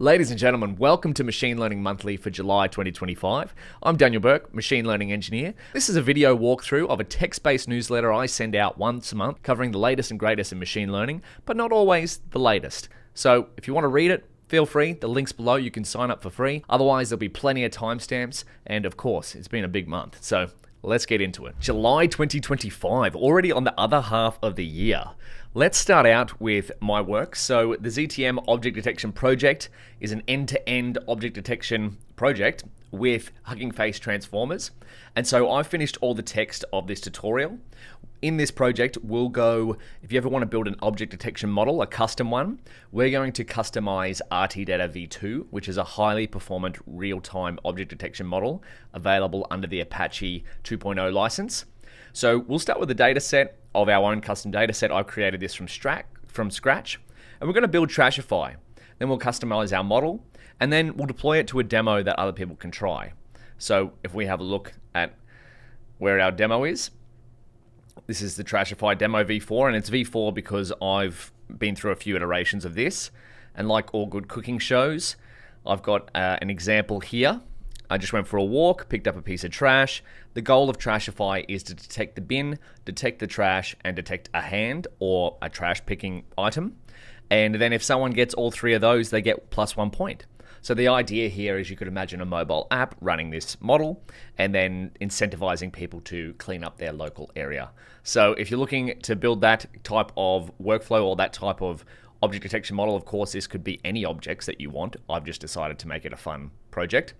Ladies and gentlemen, welcome to Machine Learning Monthly for July 2025. I'm Daniel Burke, Machine Learning Engineer. This is a video walkthrough of a text-based newsletter I send out once a month covering the latest and greatest in machine learning, but not always the latest. So if you want to read it, feel free. The link's below. You can sign up for free. Otherwise, there'll be plenty of timestamps. And of course, it's been a big month. So let's get into it. July 2025, already on the other half of the year. Let's start out with my work. So the ZTM Object Detection project is an end-to-end object detection project with Hugging Face transformers. And so I've finished all the text of this tutorial. In this project, we'll go, if you ever want to build an object detection model, a custom one, we're going to customize RF-DETR v2, which is a highly performant real-time object detection model available under the Apache 2.0 license. So we'll start with the data set of our own custom data set. I've created this from scratch, and we're going to build Trashify. Then we'll customize our model, and then we'll deploy it to a demo that other people can try. So if we have a look at where our demo is, this is the Trashify demo v4, and it's v4 because I've been through a few iterations of this. And like all good cooking shows, I've got an example here. I just went for a walk, picked up a piece of trash. The goal of Trashify is to detect the bin, detect the trash, and detect a hand or a trash picking item. And then if someone gets all three of those, they get +1 point. So the idea here is you could imagine a mobile app running this model and then incentivizing people to clean up their local area. So if you're looking to build that type of workflow or that type of object detection model, of course, this could be any objects that you want. I've just decided to make it a fun project.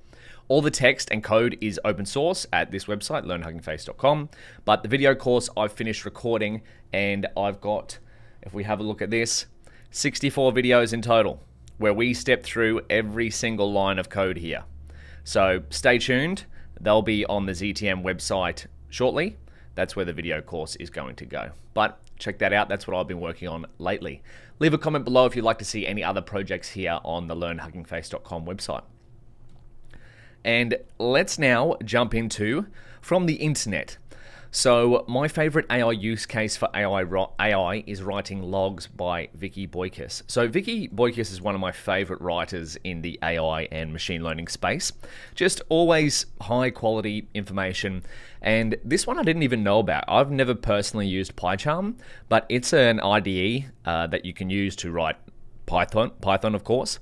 All the text and code is open source at this website, learnhuggingface.com. But the video course I've finished recording, and I've got, if we have a look at this, 64 videos in total, where we step through every single line of code here. So stay tuned. They'll be on the ZTM website shortly. That's where the video course is going to go. But check that out. That's what I've been working on lately. Leave a comment below if you'd like to see any other projects here on the learnhuggingface.com website. And let's now jump into from the internet. So my favorite AI use case for AI is writing logs by Vicky Boykis. So Vicky Boykis is one of my favorite writers in the AI and machine learning space. Just always high quality information. And this one I didn't even know about. I've never personally used PyCharm, but it's an IDE that you can use to write Python of course.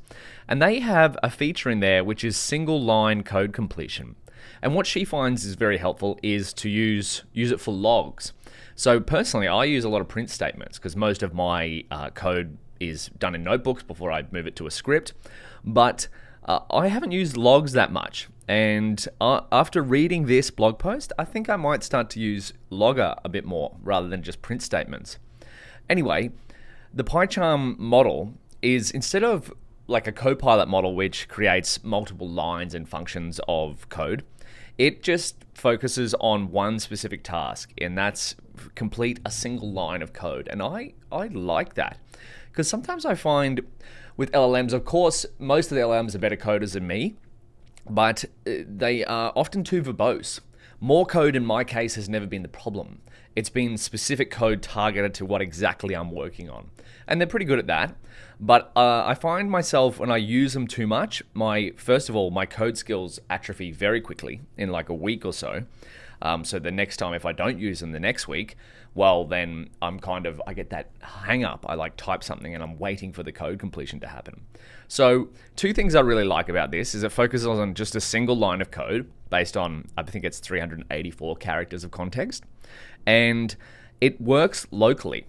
And they have a feature in there which is single line code completion. And what she finds is very helpful is to use it for logs. So personally, I use a lot of print statements because most of my code is done in notebooks before I move it to a script. But I haven't used logs that much. And after reading this blog post, I think I might start to use Logger a bit more rather than just print statements. Anyway, the PyCharm model is, instead of like a Copilot model which creates multiple lines and functions of code, it just focuses on one specific task, and that's complete a single line of code. And I like that, because sometimes I find with LLMs, of course, most of the LLMs are better coders than me, but they are often too verbose. More code in my case has never been the problem. It's been specific code targeted to what exactly I'm working on. And they're pretty good at that. But I find myself, when I use them too much, first of all, my code skills atrophy very quickly in like a week or so. So the next time, if I don't use them the next week, well, then I get that hang up. I like type something and I'm waiting for the code completion to happen. So two things I really like about this is it focuses on just a single line of code based on, I think it's 384 characters of context. And it works locally.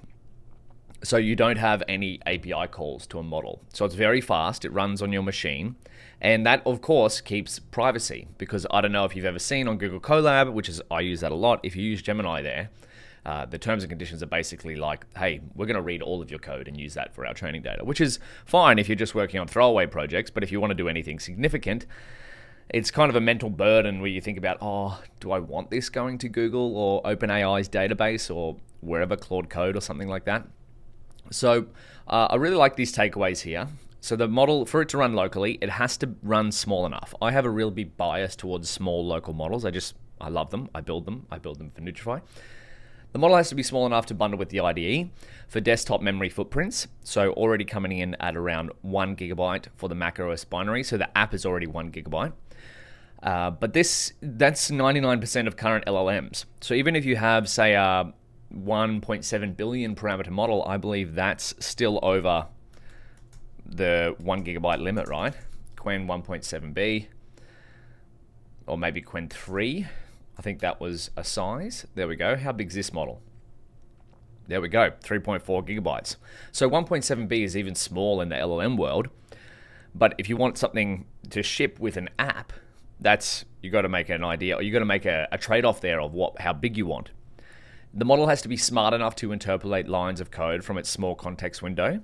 So you don't have any API calls to a model. So it's very fast, it runs on your machine. And that, of course, keeps privacy, because I don't know if you've ever seen on Google Colab, I use that a lot. If you use Gemini there, the terms and conditions are basically like, hey, we're going to read all of your code and use that for our training data, which is fine if you're just working on throwaway projects. But if you want to do anything significant, it's kind of a mental burden where you think about, do I want this going to Google or OpenAI's database or wherever, Claude Code or something like that? So I really like these takeaways here. So the model, for it to run locally, it has to run small enough. I have a real big bias towards small local models. I love them. I build them for Nutrify. The model has to be small enough to bundle with the IDE for desktop memory footprints, so already coming in at around 1 gigabyte for the macOS binary, so the app is already 1 gigabyte. But that's 99% of current LLMs. So even if you have, say, a 1.7 billion parameter model, I believe that's still over the 1 gigabyte limit, right? Qwen 1.7b, or maybe Qwen 3. I think that was a size. There we go. How big is this model? There we go, 3.4 gigabytes. So 1.7b is even small in the LLM world. But if you want something to ship with an app, you got to make an idea, or you got to make a trade-off there of how big you want. The model has to be smart enough to interpolate lines of code from its small context window.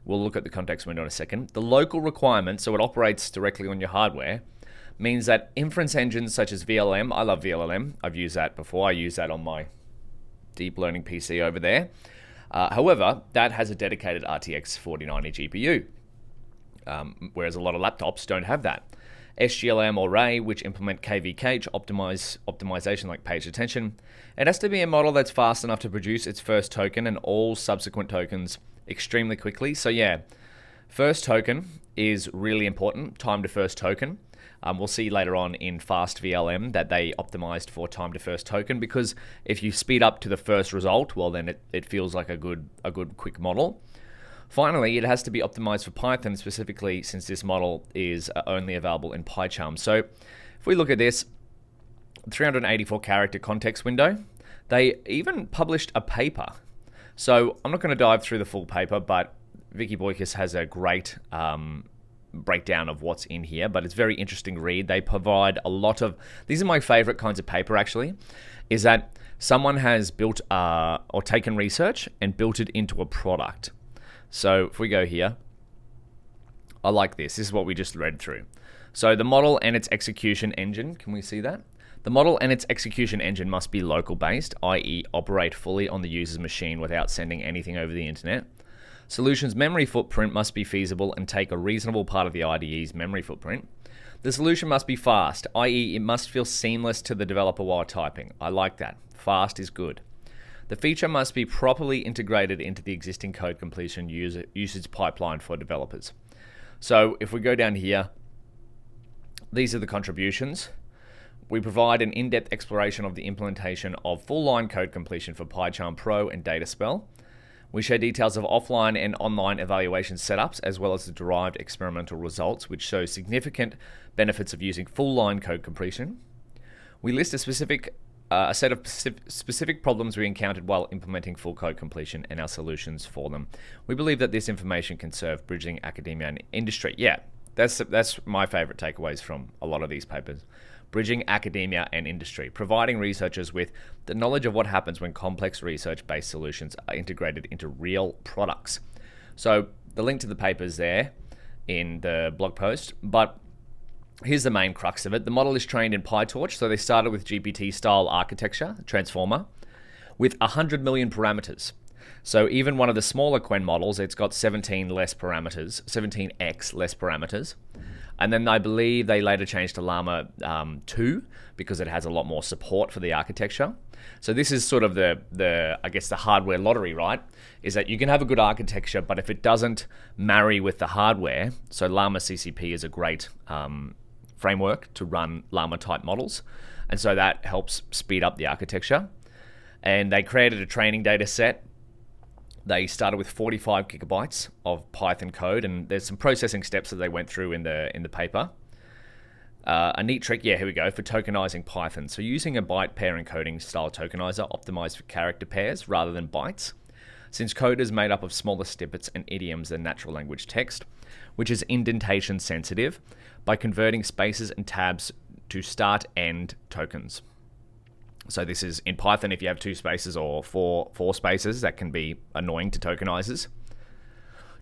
We'll look at the context window in a second. The local requirement, so it operates directly on your hardware, means that inference engines such as VLM, I love VLM, I've used that before, I use that on my deep learning PC over there. However, that has a dedicated RTX 4090 GPU, whereas a lot of laptops don't have that. SGLM or Ray, which implement KV-cache optimization like page detention. It has to be a model that's fast enough to produce its first token and all subsequent tokens extremely quickly. So yeah, first token is really important, time to first token. We'll see later on in FastVLM that they optimized for time to first token, because if you speed up to the first result, well then it feels like a good quick model. Finally, it has to be optimized for Python specifically, since this model is only available in PyCharm. So if we look at this 384 character context window, they even published a paper. So I'm not going to dive through the full paper, but Vicky Boykis has a great breakdown of what's in here, but it's very interesting read. They provide a lot of, these are my favorite kinds of paper actually, is that someone has built or taken research and built it into a product. So if we go here, I like this. This is what we just read through. So the model and its execution engine, can we see that? The model and its execution engine must be local based, i.e. operate fully on the user's machine without sending anything over the internet. Solution's memory footprint must be feasible and take a reasonable part of the IDE's memory footprint. The solution must be fast, i.e. it must feel seamless to the developer while typing. I like that. Fast is good. The feature must be properly integrated into the existing code completion usage pipeline for developers. So if we go down here, these are the contributions. We provide an in-depth exploration of the implementation of full-line code completion for PyCharm Pro and DataSpell. We share details of offline and online evaluation setups, as well as the derived experimental results, which show significant benefits of using full-line code completion. We list a set of specific problems we encountered while implementing full code completion and our solutions for them. We believe that this information can serve bridging academia and industry. Yeah, that's my favorite takeaways from a lot of these papers. Bridging academia and industry, providing researchers with the knowledge of what happens when complex research-based solutions are integrated into real products. So the link to the paper is there in the blog post, but here's the main crux of it. The model is trained in PyTorch, so they started with GPT-style architecture, transformer, with 100 million parameters. So even one of the smaller Qwen models, it's got 17x less parameters. And then I believe they later changed to Llama 2 because it has a lot more support for the architecture. So this is sort of the hardware lottery, right? Is that you can have a good architecture, but if it doesn't marry with the hardware, so Llama CCP is a great framework to run Llama type models. And so that helps speed up the architecture. And they created a training data set. They started with 45 gigabytes of Python code, and there's some processing steps that they went through in the paper. A neat trick, here we go, for tokenizing Python. So using a byte pair encoding style tokenizer optimized for character pairs rather than bytes, since code is made up of smaller snippets and idioms than natural language text, which is indentation sensitive, by converting spaces and tabs to start-end tokens. So this is in Python, if you have 2 spaces or four spaces, that can be annoying to tokenizers.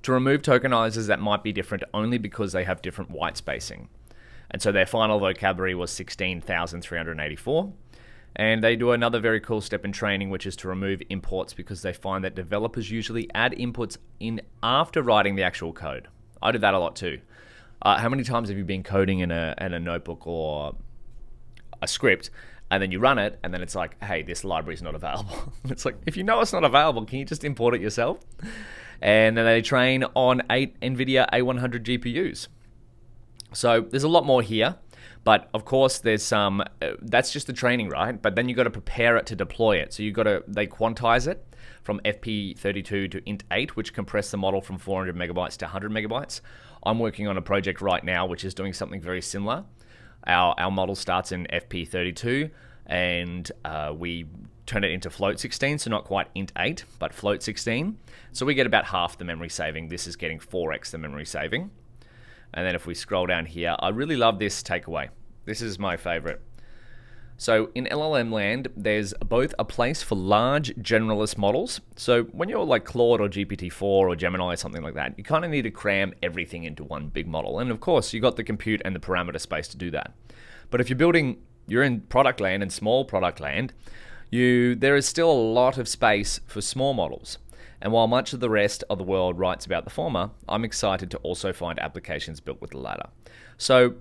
To remove tokenizers that might be different only because they have different white spacing. And so their final vocabulary was 16,384. And they do another very cool step in training, which is to remove imports, because they find that developers usually add inputs in after writing the actual code. I do that a lot too. How many times have you been coding in a notebook or a script, And then you run it, and then it's like, hey, this library is not available. It's like, if you know it's not available, can you just import it yourself? And then they train on 8 NVIDIA A100 GPUs. So there's a lot more here, but of course there's some, that's just the training, right? But then you got to prepare it to deploy it. So they quantize it from FP32 to int8, which compress the model from 400 megabytes to 100 megabytes. I'm working on a project right now which is doing something very similar. Our model starts in FP32, and we turn it into float 16, so not quite int8, but float 16. So we get about half the memory saving. This is getting 4x the memory saving. And then if we scroll down here, I really love this takeaway. This is my favorite. So in LLM land, there's both a place for large generalist models. So when you're like Claude or GPT-4 or Gemini or something like that, you kind of need to cram everything into one big model. And of course, you got the compute and the parameter space to do that. But if you're in product land and small product land, there is still a lot of space for small models. And while much of the rest of the world writes about the former, I'm excited to also find applications built with the latter. So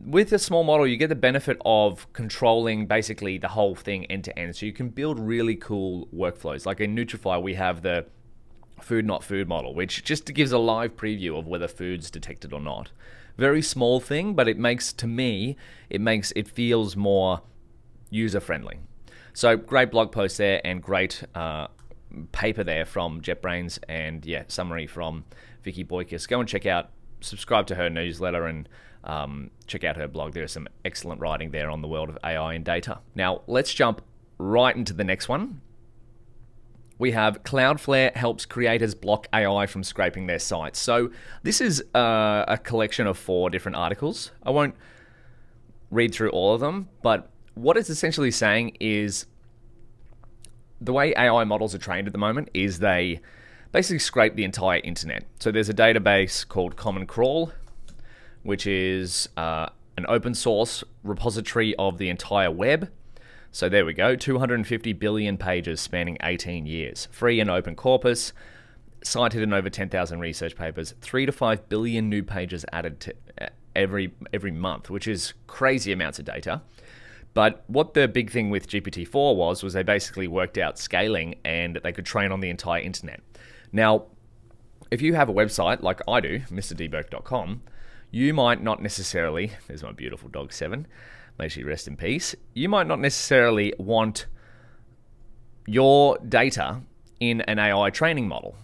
with a small model, you get the benefit of controlling basically the whole thing end to end. So you can build really cool workflows. Like in Nutrify, we have the food not food model, which just gives a live preview of whether food's detected or not. Very small thing, but it feels more user friendly. So great blog post there, and great paper there from JetBrains, and summary from Vicky Boykis. Go and subscribe to her newsletter, and check out her blog. There's some excellent writing there on the world of AI and data. Now let's jump right into the next one. We have Cloudflare helps creators block AI from scraping their sites. So this is a collection of 4 different articles. I won't read through all of them, but what it's essentially saying is the way AI models are trained at the moment is they basically scrape the entire internet. So there's a database called Common Crawl, which is an open source repository of the entire web. So there we go, 250 billion pages spanning 18 years. Free and open corpus, cited in over 10,000 research papers, 3 to 5 billion new pages added to every month, which is crazy amounts of data. But what the big thing with GPT-4 was they basically worked out scaling, and they could train on the entire internet. Now, if you have a website like I do, mrdburke.com, you might not necessarily, there's my beautiful dog 7, may she rest in peace, you might not necessarily want your data in an AI training model.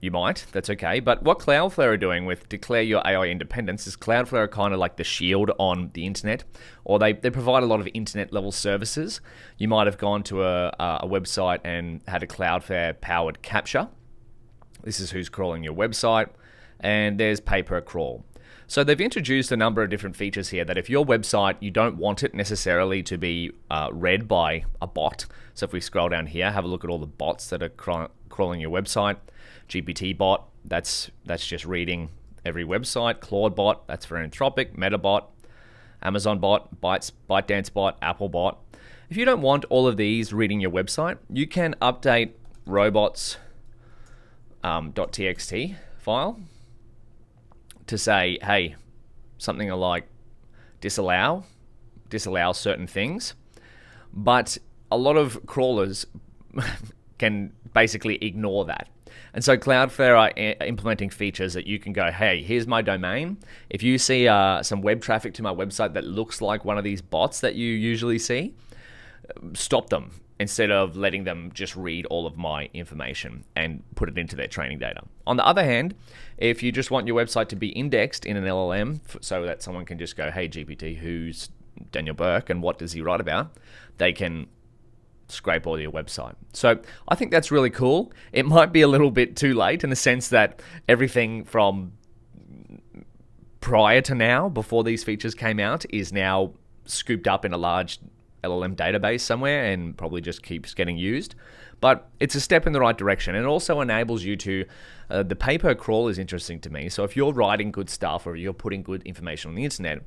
You might, that's okay. But what Cloudflare are doing with Declare Your AI Independence is Cloudflare are kind of like the shield on the internet, or they provide a lot of internet level services. You might have gone to a website and had a Cloudflare powered capture. This is who's crawling your website, and there's pay per crawl. So they've introduced a number of different features here that if your website, you don't want it necessarily to be read by a bot. So if we scroll down here, have a look at all the bots that are crawling your website. GPT bot, that's just reading every website. Claude bot, that's for Anthropic. Meta bot, Amazon bot, ByteDance bot, Apple bot. If you don't want all of these reading your website, you can update robots .txt file to say, hey, something like disallow certain things. But a lot of crawlers can basically ignore that. And so Cloudflare are implementing features that you can go, hey, here's my domain. If you see some web traffic to my website that looks like one of these bots that you usually see, stop them instead of letting them just read all of my information and put it into their training data. On the other hand, if you just want your website to be indexed in an LLM so that someone can just go, hey, GPT, who's Daniel Burke and what does he write about? They can scrape all your website. So I think that's really cool. It might be a little bit too late in the sense that everything from prior to now, before these features came out, is now scooped up in a large LLM database somewhere and probably just keeps getting used. But it's a step in the right direction, and it also enables you to, the pay-per-crawl is interesting to me. So if you're writing good stuff or you're putting good information on the internet,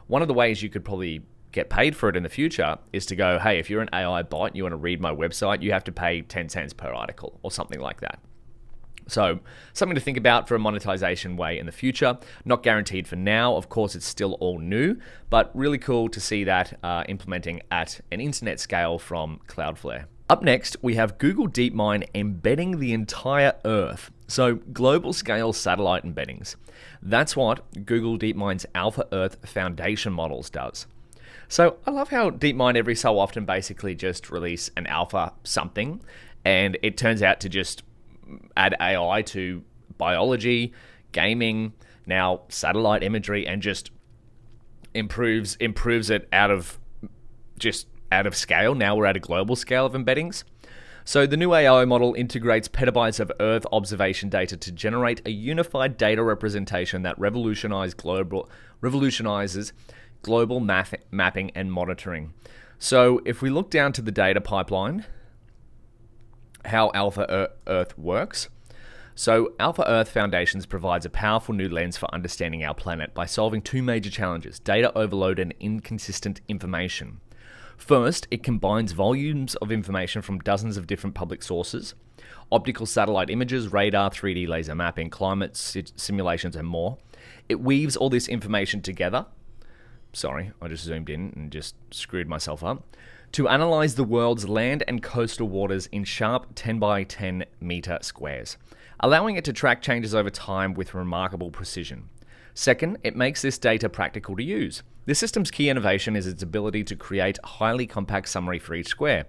one of the ways you could probably get paid for it in the future is to go, hey, if you're an AI bot, you want to read my website, you have to pay 10 cents per article or something like that. So something to think about for a monetization way in the future. Not guaranteed for now. Of course, it's still all new, but really cool to see that implementing at an internet scale from Cloudflare. Up next, we have Google DeepMind embedding the entire Earth. So global scale satellite embeddings. That's what Google DeepMind's AlphaEarth Foundation models does. So I love how DeepMind every so often basically just release an alpha something, and it turns out to just add AI to biology, gaming, now satellite imagery, and just improves it out of scale. Now we're at a global scale of embeddings. So the new AI model integrates petabytes of Earth observation data to generate a unified data representation that revolutionizes global mapping and monitoring. So if we look down to the data pipeline, how AlphaEarth works. So AlphaEarth Foundations provides a powerful new lens for understanding our planet by solving two major challenges: data overload and inconsistent information. First, it combines volumes of information from dozens of different public sources: optical satellite images, radar, 3D laser mapping, climate simulations, and more. It weaves all this information together. Sorry, I just zoomed in and just screwed myself up. To analyze the world's land and coastal waters in sharp 10 by 10 meter squares, allowing it to track changes over time with remarkable precision. Second, it makes this data practical to use. This system's key innovation is its ability to create a highly compact summary for each square.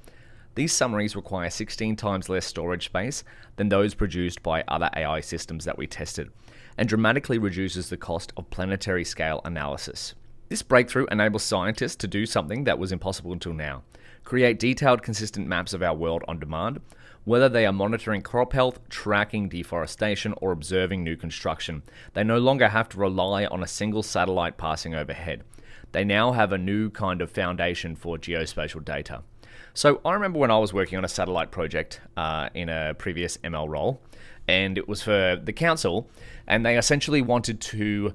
These summaries require 16 times less storage space than those produced by other AI systems that we tested, and dramatically reduces the cost of planetary scale analysis. This breakthrough enables scientists to do something that was impossible until now: create detailed, consistent maps of our world on demand, whether they are monitoring crop health, tracking deforestation, or observing new construction. They no longer have to rely on a single satellite passing overhead. They now have a new kind of foundation for geospatial data. So I remember when I was working on a satellite project in a previous ML role, and it was for the council, and they essentially wanted to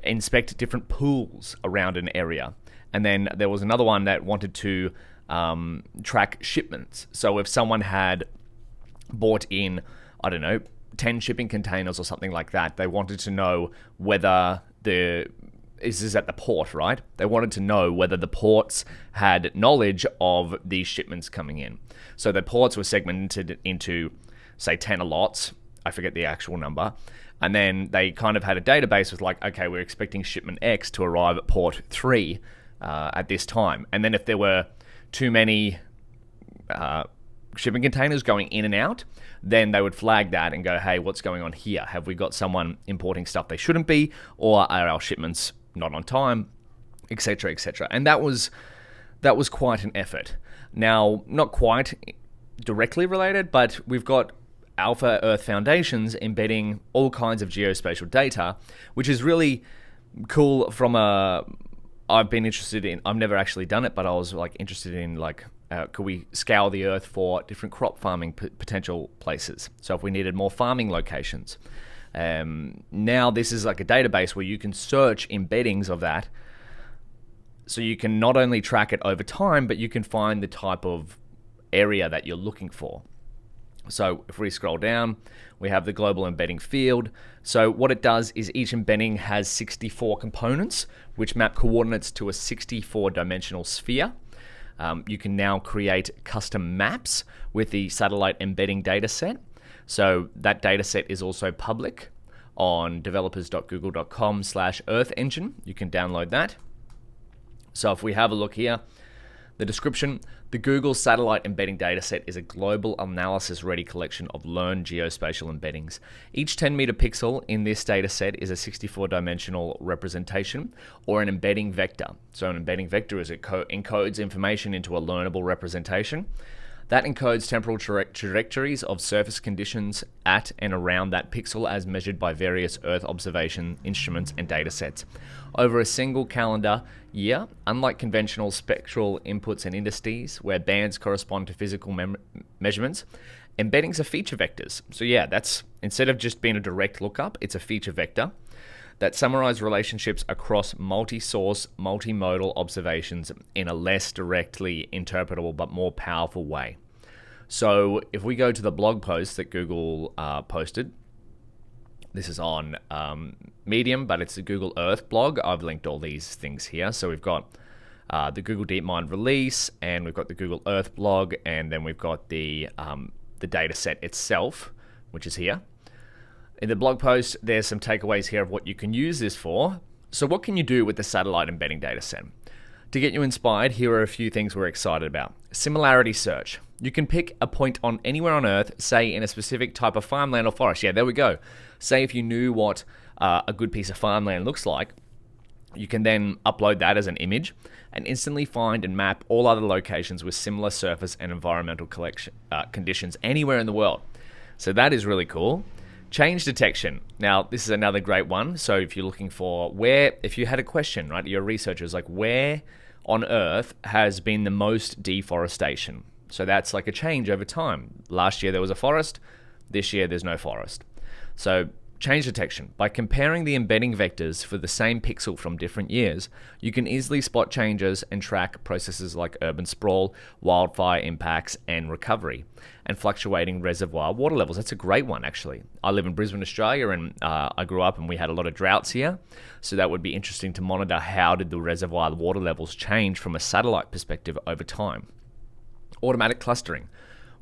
inspect different pools around an area. And then there was another one that wanted to track shipments. So if someone had bought in, 10 shipping containers or something like that, they wanted to know whether this is at the port, right? They wanted to know whether the ports had knowledge of these shipments coming in. So the ports were segmented into, say, 10 lots. I forget the actual number. And then they kind of had a database with like, okay, we're expecting shipment X to arrive at port 3 at this time. And then if there were too many shipping containers going in and out, then they would flag that and go, hey, what's going on here? Have we got someone importing stuff they shouldn't be? Or are our shipments not on time, etc., etc.? And that was quite an effort. Now, not quite directly related, but we've got AlphaEarth Foundations embedding all kinds of geospatial data, which is really cool from I've been interested in, I've never actually done it, but I was like interested in could we scale the earth for different crop farming potential places? So if we needed more farming locations. Now this is like a database where you can search embeddings of that. So you can not only track it over time, but you can find the type of area that you're looking for. So if we scroll down, we have the global embedding field. So what it does is each embedding has 64 components, which map coordinates to a 64-dimensional sphere. You can now create custom maps with the satellite embedding dataset. So that dataset is also public on developers.google.com/Earth Engine. You can download that. So if we have a look here, the description: the Google Satellite Embedding Dataset is a global analysis-ready collection of learned geospatial embeddings. Each 10-meter pixel in this dataset is a 64-dimensional representation or an embedding vector. So an embedding vector is it encodes information into a learnable representation. That encodes temporal trajectories of surface conditions at and around that pixel as measured by various Earth observation instruments and datasets. Over a single calendar year, unlike conventional spectral inputs and indices, where bands correspond to physical measurements, embeddings are feature vectors. So yeah, that's, instead of just being a direct lookup, it's a feature vector that summarize relationships across multi-source, multimodal observations in a less directly interpretable but more powerful way. So if we go to the blog post that Google posted, this is on Medium, but it's a Google Earth blog. I've linked all these things here. So we've got the Google DeepMind release, and we've got the Google Earth blog, and then we've got the data set itself, which is here. In the blog post, there's some takeaways here of what you can use this for. So what can you do with the satellite embedding data set? To get you inspired, here are a few things we're excited about. Similarity search. You can pick a point on anywhere on Earth, say in a specific type of farmland or forest. Yeah, there we go. Say if you knew what a good piece of farmland looks like, you can then upload that as an image and instantly find and map all other locations with similar surface and environmental conditions anywhere in the world. So that is really cool. Change detection. Now, this is another great one. So if you're looking for if you had a question, right, your researchers, like where on Earth has been the most deforestation? So that's like a change over time. Last year there was a forest. This year there's no forest. So change detection. By comparing the embedding vectors for the same pixel from different years, you can easily spot changes and track processes like urban sprawl, wildfire impacts, and recovery, and fluctuating reservoir water levels. That's a great one, actually. I live in Brisbane, Australia, and I grew up and we had a lot of droughts here. So that would be interesting to monitor how did the reservoir water levels change from a satellite perspective over time. Automatic clustering.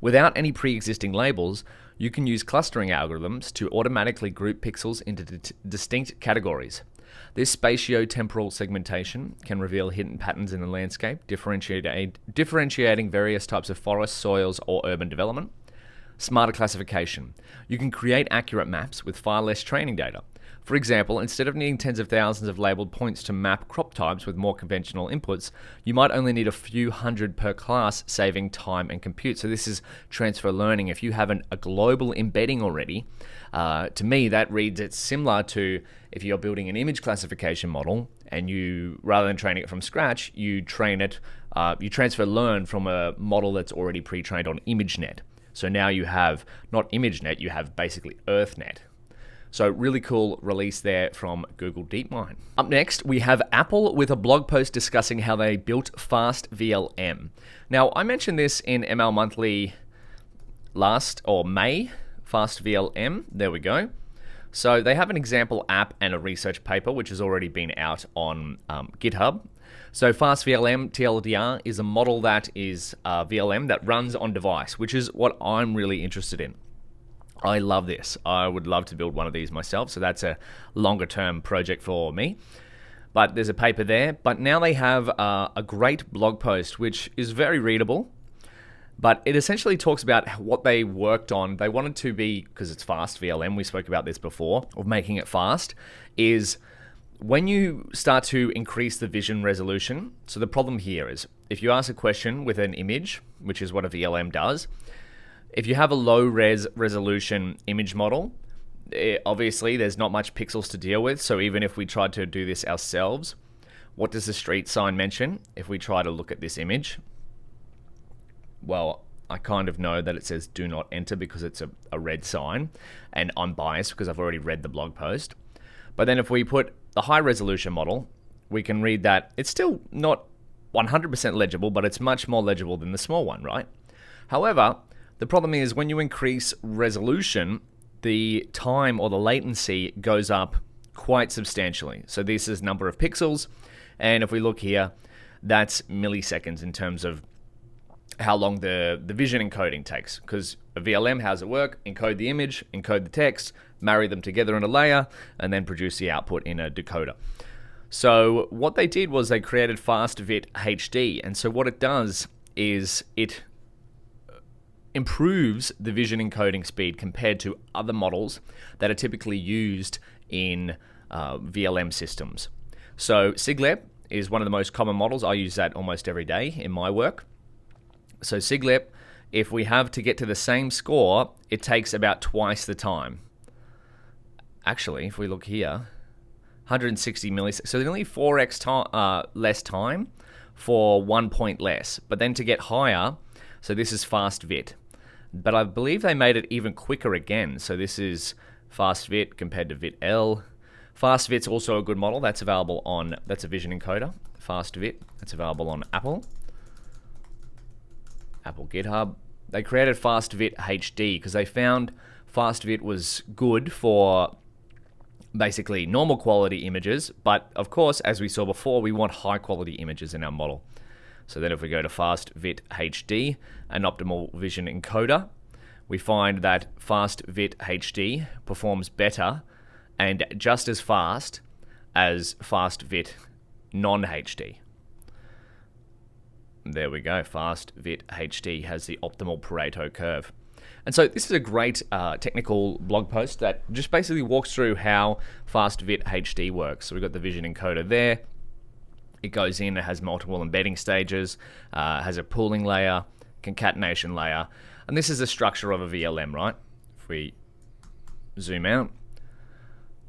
Without any pre-existing labels, you can use clustering algorithms to automatically group pixels into distinct categories. This spatio-temporal segmentation can reveal hidden patterns in the landscape, differentiating various types of forests, soils, or urban development. Smarter classification. You can create accurate maps with far less training data. For example, instead of needing tens of thousands of labeled points to map crop types with more conventional inputs, you might only need a few hundred per class, saving time and compute. So this is transfer learning. If you have a global embedding already, to me that reads it similar to if you're building an image classification model and you, rather than training it from scratch, you train it, you transfer learn from a model that's already pre-trained on ImageNet. So now you have not ImageNet, you have basically EarthNet. So really cool release there from Google DeepMind. Up next, we have Apple with a blog post discussing how they built FastVLM. Now, I mentioned this in ML Monthly May, FastVLM, there we go. So they have an example app and a research paper, which has already been out on GitHub. So FastVLM TLDR is a model that is VLM that runs on device, which is what I'm really interested in. I love this. I would love to build one of these myself, so that's a longer term project for me. But there's a paper there. But now they have a great blog post, which is very readable. But it essentially talks about what they worked on. They wanted to be, because it's FastVLM, we spoke about this before, of making it fast, is when you start to increase the vision resolution. So the problem here is if you ask a question with an image, which is what a VLM does, if you have a low resolution image model, obviously there's not much pixels to deal with. So even if we tried to do this ourselves, what does the street sign mention? If we try to look at this image, well, I kind of know that it says do not enter because it's a red sign, and I'm biased because I've already read the blog post. But then if we put the high resolution model, we can read that it's still not 100% legible, but it's much more legible than the small one, right? However, the problem is when you increase resolution, the time or the latency goes up quite substantially. So this is number of pixels, and if we look here, that's milliseconds in terms of how long the vision encoding takes. Because a VLM, how does it work? Encode the image, encode the text, marry them together in a layer, and then produce the output in a decoder. So what they did was they created FastVit HD, and so what it does is it improves the vision encoding speed compared to other models that are typically used in VLM systems. So SIGLEP is one of the most common models. I use that almost every day in my work. So SIGLEP, if we have to get to the same score, it takes about twice the time. Actually, if we look here, 160 milliseconds, so nearly 4x less time for 1 point less. But then to get higher, so this is FastVit. But I believe they made it even quicker again. So this is FastVit compared to VitL. FastVit's also a good model. That's available on, that's a vision encoder. FastVit, that's available on Apple GitHub. they created FastVit HD because they found FastVit was good for basically normal quality images, but of course, as we saw before, we want high quality images in our model. So then if we go to FastVit HD, an optimal vision encoder, we find that FastVit HD performs better and just as fast as FastVit non-HD. There we go, FastVit HD has the optimal Pareto curve. And so this is a great technical blog post that just basically walks through how FastVit HD works. So we've got the vision encoder there. It goes in, it has multiple embedding stages, has a pooling layer, concatenation layer, and this is the structure of a VLM, right? If we zoom out,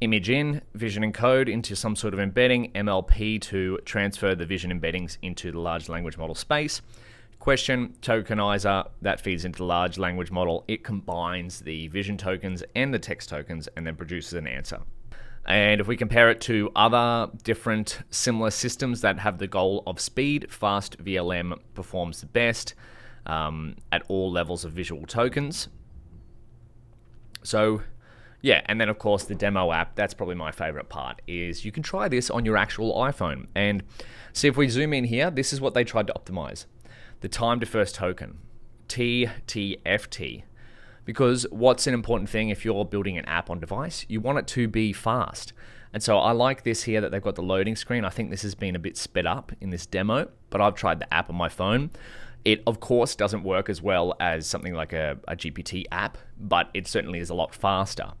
image in, vision encode into some sort of embedding, MLP to transfer the vision embeddings into the large language model space. Question, tokenizer, that feeds into the large language model. It combines the vision tokens and the text tokens and then produces an answer. And if we compare it to other different similar systems that have the goal of speed, FastVLM performs the best at all levels of visual tokens. So yeah, and then of course the demo app, that's probably my favorite part, is you can try this on your actual iPhone. And see, if we zoom in here, this is what they tried to optimize. The time to first token, TTFT. Because what's an important thing if you're building an app on device? You want it to be fast. And so I like this here that they've got the loading screen. I think this has been a bit sped up in this demo, but I've tried the app on my phone. It, of course, doesn't work as well as something like a GPT app, but it certainly is a lot faster.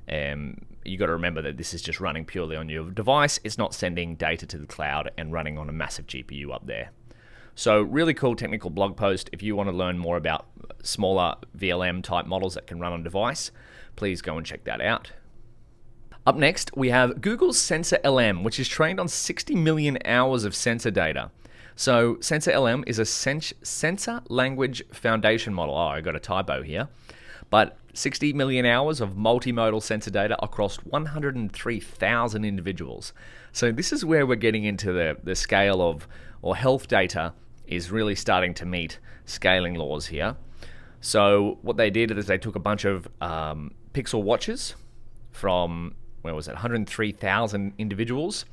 You got to remember that this is just running purely on your device. It's not sending data to the cloud and running on a massive GPU up there. So really cool technical blog post. If you want to learn more about smaller VLM type models that can run on device, please go and check that out. Up next, we have Google's SensorLM, which is trained on 60 million hours of sensor data. So SensorLM is a sensor language foundation model. Oh, I got a typo here. But 60 million hours of multimodal sensor data across 103,000 individuals. So this is where we're getting into the scale of, or health data is really starting to meet scaling laws here. So what they did is they took a bunch of pixel watches from, where was it, 103,000 individuals,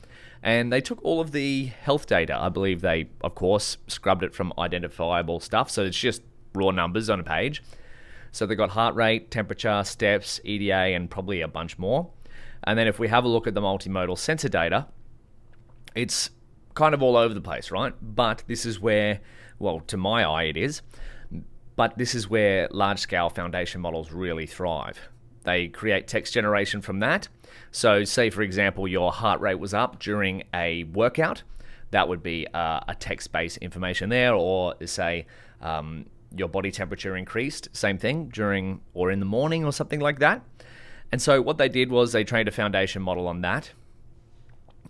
and they took all of the health data. I believe they, of course, scrubbed it from identifiable stuff, so it's just raw numbers on a page. So they got heart rate, temperature, steps, EDA, and probably a bunch more. And then if we have a look at the multimodal sensor data, it's kind of all over the place, right? But this is where, well, to my eye it is, but this is where large-scale foundation models really thrive. They create text generation from that. So say, for example, your heart rate was up during a workout. That would be a text-based information there, or say your body temperature increased, same thing, during or in the morning or something like that. And so what they did was they trained a foundation model on that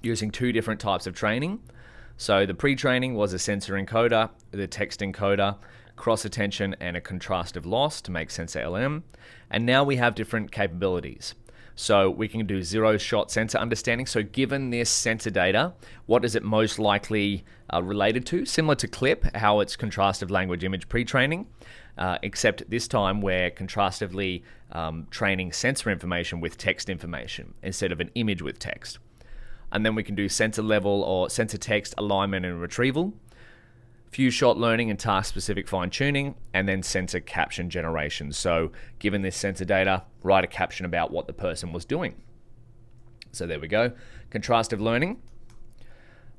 using two different types of training. So the pre-training was a sensor encoder, the text encoder, cross-attention, and a contrastive loss to make SensorLM. And now we have different capabilities. So we can do zero-shot sensor understanding. So given this sensor data, what is it most likely related to? Similar to CLIP, how it's contrastive language image pre-training, except this time we're contrastively training sensor information with text information instead of an image with text. And then we can do sensor level or sensor text alignment and retrieval, few shot learning and task-specific fine-tuning, and then sensor caption generation. So given this sensor data, write a caption about what the person was doing. So there we go. Contrastive learning.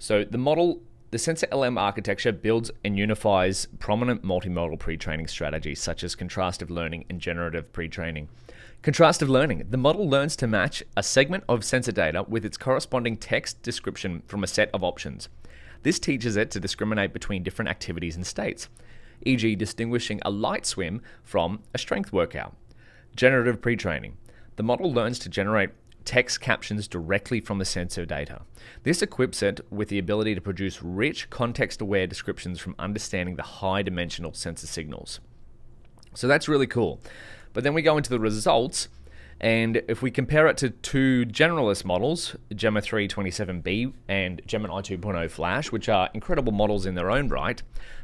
So the model, the SensorLM architecture builds and unifies prominent multimodal pre-training strategies such as contrastive learning and generative pre-training. Contrastive learning. The model learns to match a segment of sensor data with its corresponding text description from a set of options. This teaches it to discriminate between different activities and states, e.g. distinguishing a light swim from a strength workout. Generative pre-training. The model learns to generate text captions directly from the sensor data. This equips it with the ability to produce rich, context-aware descriptions from understanding the high-dimensional sensor signals. So that's really cool. But then we go into the results, And if we compare it to two generalist models, Gemma 327B and Gemini 2.0 Flash, which are incredible models in their own right,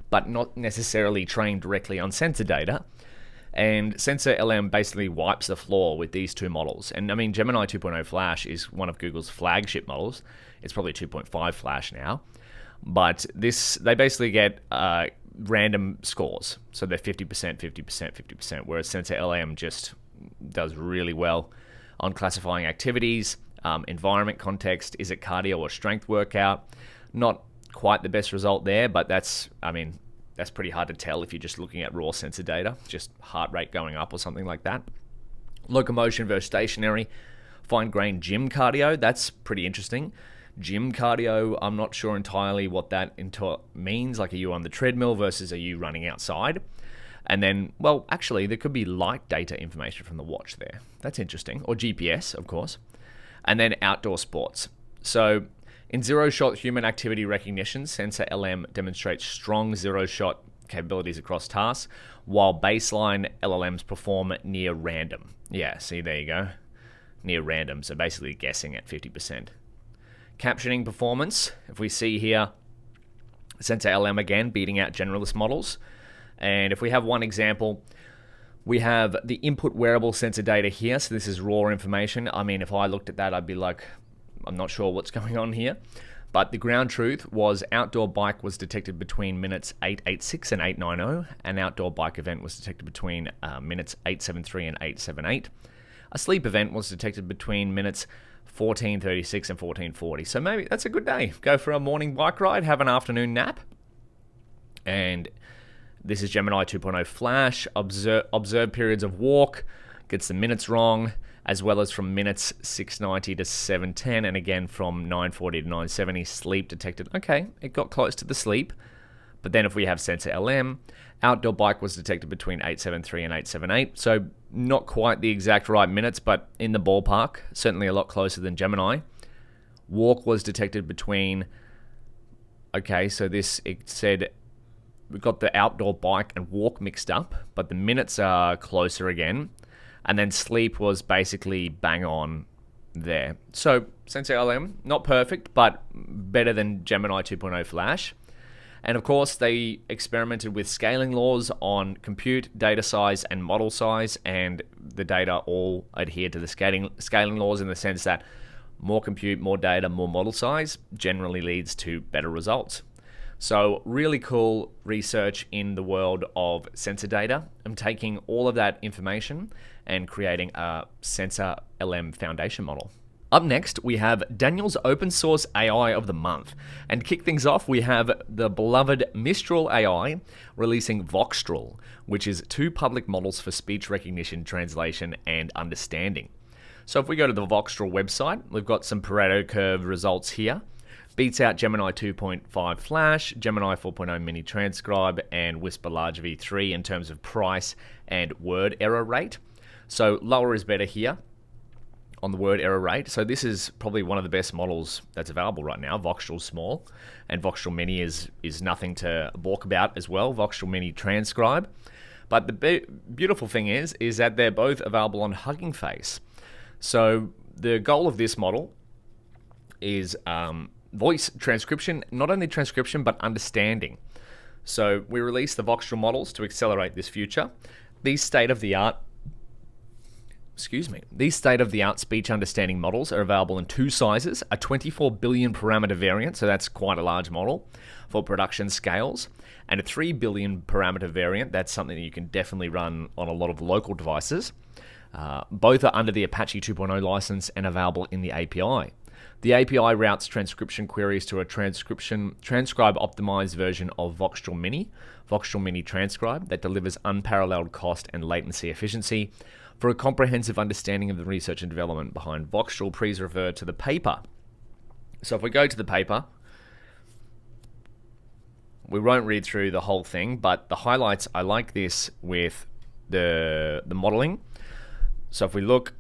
but not necessarily trained directly on sensor data, and SensorLM basically wipes the floor with these two models. And I mean, Gemini 2.0 Flash is one of Google's flagship models. It's probably 2.5 Flash now. But they basically get random scores. So they're 50%, 50%, 50%, whereas SensorLM just does really well on classifying activities, environment context, is it cardio or strength workout. Not quite the best result there, but that's pretty hard to tell if you're just looking at raw sensor data, just heart rate going up or something like that. Locomotion versus stationary, fine-grained gym cardio, that's pretty interesting. Gym cardio, I'm not sure entirely what that means, like are you on the treadmill versus are you running outside? And then, well, actually, there could be light data information from the watch there. That's interesting. Or GPS, of course. And then outdoor sports. So in zero-shot human activity recognition, SensorLM demonstrates strong zero-shot capabilities across tasks, while baseline LLMs perform near random. Yeah, see, there you go. Near random, so basically guessing at 50%. Captioning performance, if we see here, SensorLM again beating out generalist models. And if we have one example, we have the input wearable sensor data here. So this is raw information. I mean, if I looked at that, I'd be like, I'm not sure what's going on here. But the ground truth was outdoor bike was detected between minutes 886 and 890. An outdoor bike event was detected between minutes 873 and 878. A sleep event was detected between minutes 1436 and 1440. So maybe that's a good day. Go for a morning bike ride, have an afternoon nap. And this is Gemini 2.0 Flash. Observe periods of walk, gets the minutes wrong, as well as from minutes 690 to 710, and again from 940 to 970, sleep detected. Okay, it got close to the sleep. But then if we have SensorLM, outdoor bike was detected between 873 and 878. So not quite the exact right minutes, but in the ballpark, certainly a lot closer than Gemini. Walk was detected between, okay, so it said, we got the outdoor bike and walk mixed up, but the minutes are closer again. And then sleep was basically bang on there. So SensorLM, not perfect, but better than Gemini 2.0 Flash. And of course, they experimented with scaling laws on compute, data size, and model size, and the data all adhere to the scaling laws in the sense that more compute, more data, more model size generally leads to better results. So really cool research in the world of sensor data. I'm taking all of that information and creating a SensorLM foundation model. Up next, we have Daniel's Open Source AI of the Month. And to kick things off, we have the beloved Mistral AI releasing Voxtral, which is 2 public models for speech recognition, translation, and understanding. So if we go to the Voxtral website, we've got some Pareto curve results here. Beats out Gemini 2.5 Flash, Gemini 4.0 Mini Transcribe, and Whisper Large V3 in terms of price and word error rate. So lower is better here on the word error rate. So this is probably one of the best models that's available right now. Voxtral Small and Voxtral Mini is nothing to balk about as well. Voxtral Mini Transcribe. But the beautiful thing is that they're both available on Hugging Face. So the goal of this model is voice transcription, not only transcription, but understanding. So we released the Voxtral models to accelerate this future. These state-of-the-art speech understanding models are available in 2 sizes, a 24 billion parameter variant, so that's quite a large model for production scales, and a 3 billion parameter variant, that's something that you can definitely run on a lot of local devices. Both are under the Apache 2.0 license and available in the API. The API routes transcription queries to a transcribe optimized version of Voxtral Mini Transcribe, that delivers unparalleled cost and latency efficiency. For a comprehensive understanding of the research and development behind Voxtral, please refer to the paper. So if we go to the paper, we won't read through the whole thing, but the highlights, I like this with the modeling. So if we look,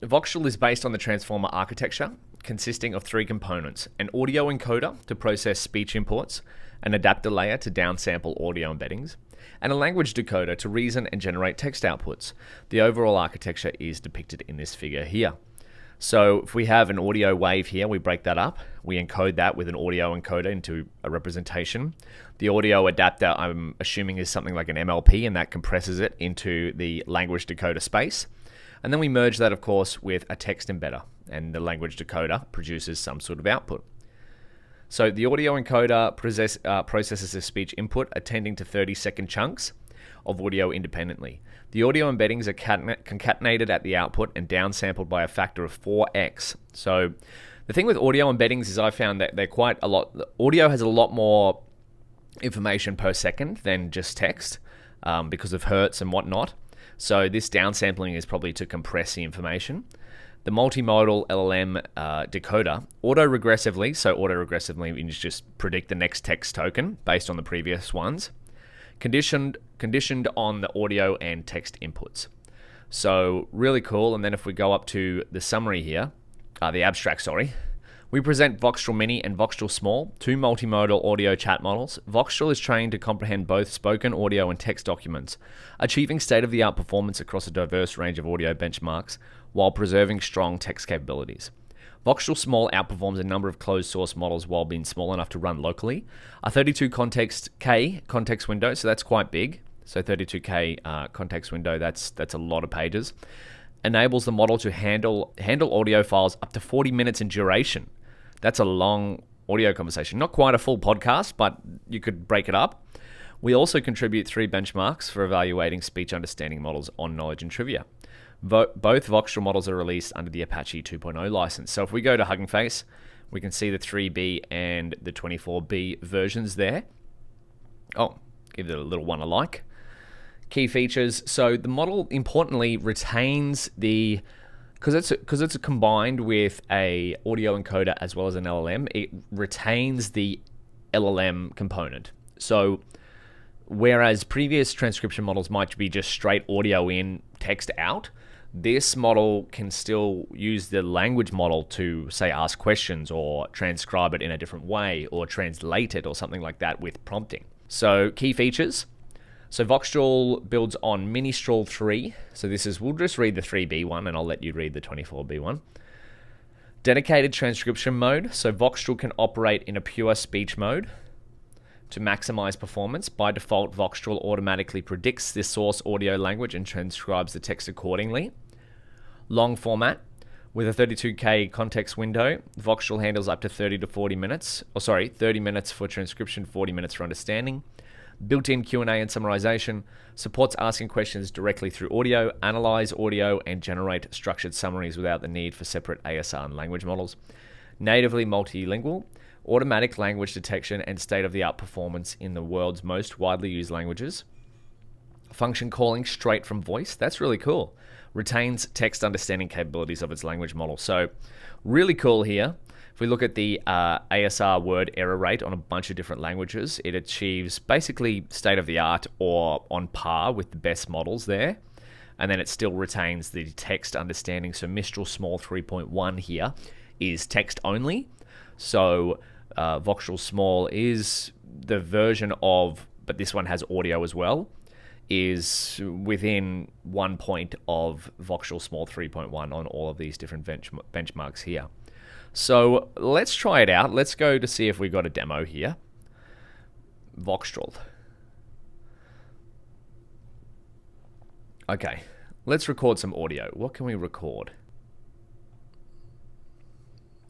Voxtral is based on the transformer architecture, consisting of 3 components: an audio encoder to process speech imports, an adapter layer to downsample audio embeddings, and a language decoder to reason and generate text outputs. The overall architecture is depicted in this figure here. So if we have an audio wave here, we break that up. We encode that with an audio encoder into a representation. The audio adapter, I'm assuming, is something like an MLP, and that compresses it into the language decoder space. And then we merge that, of course, with a text embedder, and the language decoder produces some sort of output. So the audio encoder processes the speech input, attending to 30-second chunks of audio independently. The audio embeddings are concatenated at the output and downsampled by a factor of 4x. So the thing with audio embeddings is I found that they're quite a lot. Audio has a lot more information per second than just text because of hertz and whatnot. So this downsampling is probably to compress the information. The multimodal LLM decoder auto-regressively means just predict the next text token based on the previous ones, conditioned on the audio and text inputs. So really cool. And then if we go up to the summary here, the abstract, sorry, we present Voxtral Mini and Voxtral Small, two multimodal audio chat models. Voxtral is trained to comprehend both spoken audio and text documents, achieving state-of-the-art performance across a diverse range of audio benchmarks while preserving strong text capabilities. Voxtral Small outperforms a number of closed-source models while being small enough to run locally. A 32K context window, so that's quite big. So 32K context window, that's a lot of pages. Enables the model to handle audio files up to 40 minutes in duration. That's a long audio conversation. Not quite a full podcast, but you could break it up. We also contribute 3 benchmarks for evaluating speech understanding models on knowledge and trivia. Both Voxtral models are released under the Apache 2.0 license. So if we go to Hugging Face, we can see the 3B and the 24B versions there. Oh, give it a little one a like. Key features. So the model importantly retains the, because it's combined with a audio encoder as well as an LLM, it retains the LLM component. So whereas previous transcription models might be just straight audio in, text out, this model can still use the language model to, say, ask questions or transcribe it in a different way or translate it or something like that with prompting. So key features. So Voxtral builds on Mistral 3. So this is, we'll just read the 3B one and I'll let you read the 24B one. Dedicated transcription mode. So Voxtral can operate in a pure speech mode to maximize performance. By default, Voxtral automatically predicts the source audio language and transcribes the text accordingly. Long format. With a 32K context window, Voxtral handles up to 30 minutes for transcription, 40 minutes for understanding. Built-in Q&A and summarization, supports asking questions directly through audio, analyze audio, and generate structured summaries without the need for separate ASR and language models. Natively multilingual, automatic language detection, and state-of-the-art performance in the world's most widely used languages. Function calling straight from voice, that's really cool. Retains text understanding capabilities of its language model. So really cool here. If we look at the ASR word error rate on a bunch of different languages, it achieves basically state-of-the-art or on par with the best models there. And then it still retains the text understanding. So Mistral Small 3.1 here is text only. So Voxtral Small is the version of, but this one has audio as well, is within 1 point of Voxtral Small 3.1 on all of these different benchmarks here. So let's try it out. Let's go to see if we got a demo here. Voxtral. Okay, let's record some audio. What can we record?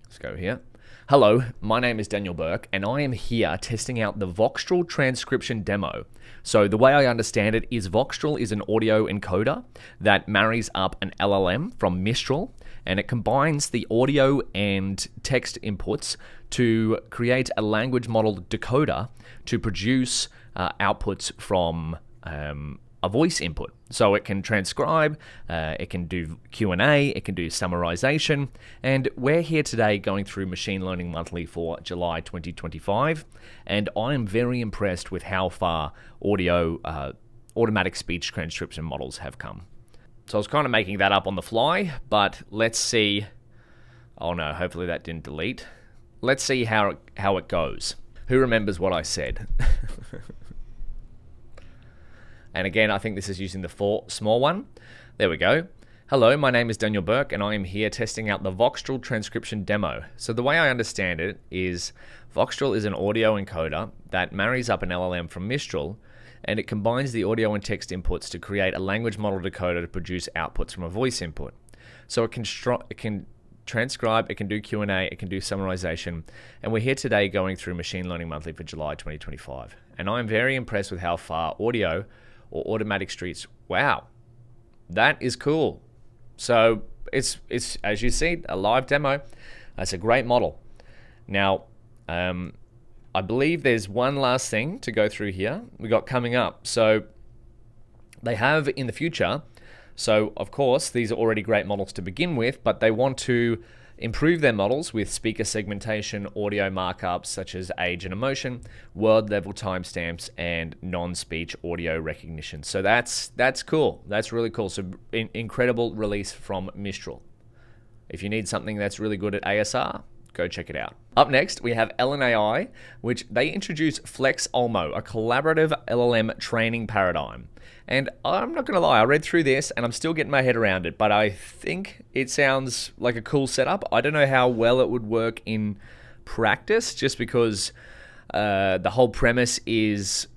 Let's go here. Hello, my name is Daniel Burke, and I am here testing out the Voxtral transcription demo. So the way I understand it is Voxtral is an audio encoder that marries up an LLM from Mistral, and it combines the audio and text inputs to create a language model decoder to produce outputs from a voice input. So it can transcribe, it can do Q&A, it can do summarization, and we're here today going through Machine Learning Monthly for July 2025, and I am very impressed with how far audio automatic speech transcription models have come. So I was kind of making that up on the fly, but let's see. Oh no, hopefully that didn't delete. Let's see how it goes. Who remembers what I said? And again, I think this is using the small one. There we go. Hello, my name is Daniel Burke, and I am here testing out the Voxtral transcription demo. So the way I understand it is Voxtral is an audio encoder that marries up an LLM from Mistral, and it combines the audio and text inputs to create a language model decoder to produce outputs from a voice input. So it can transcribe, it can do Q&A, it can do summarization, and we're here today going through Machine Learning Monthly for July 2025. And I'm very impressed with how far audio or automatic streets, wow, that is cool. So it's as you see, a live demo. That's a great model. Now, I believe there's one last thing to go through here we got coming up. So they have in the future, so of course, these are already great models to begin with, but they want to improve their models with speaker segmentation, audio markups such as age and emotion, word level timestamps, and non-speech audio recognition. So that's cool. That's really cool. So incredible release from Mistral. If you need something that's really good at ASR, go check it out. Up next, we have LNAI, which they introduce FlexOlmo, a collaborative LLM training paradigm. And I'm not gonna lie, I read through this and I'm still getting my head around it, but I think it sounds like a cool setup. I don't know how well it would work in practice, just because the whole premise is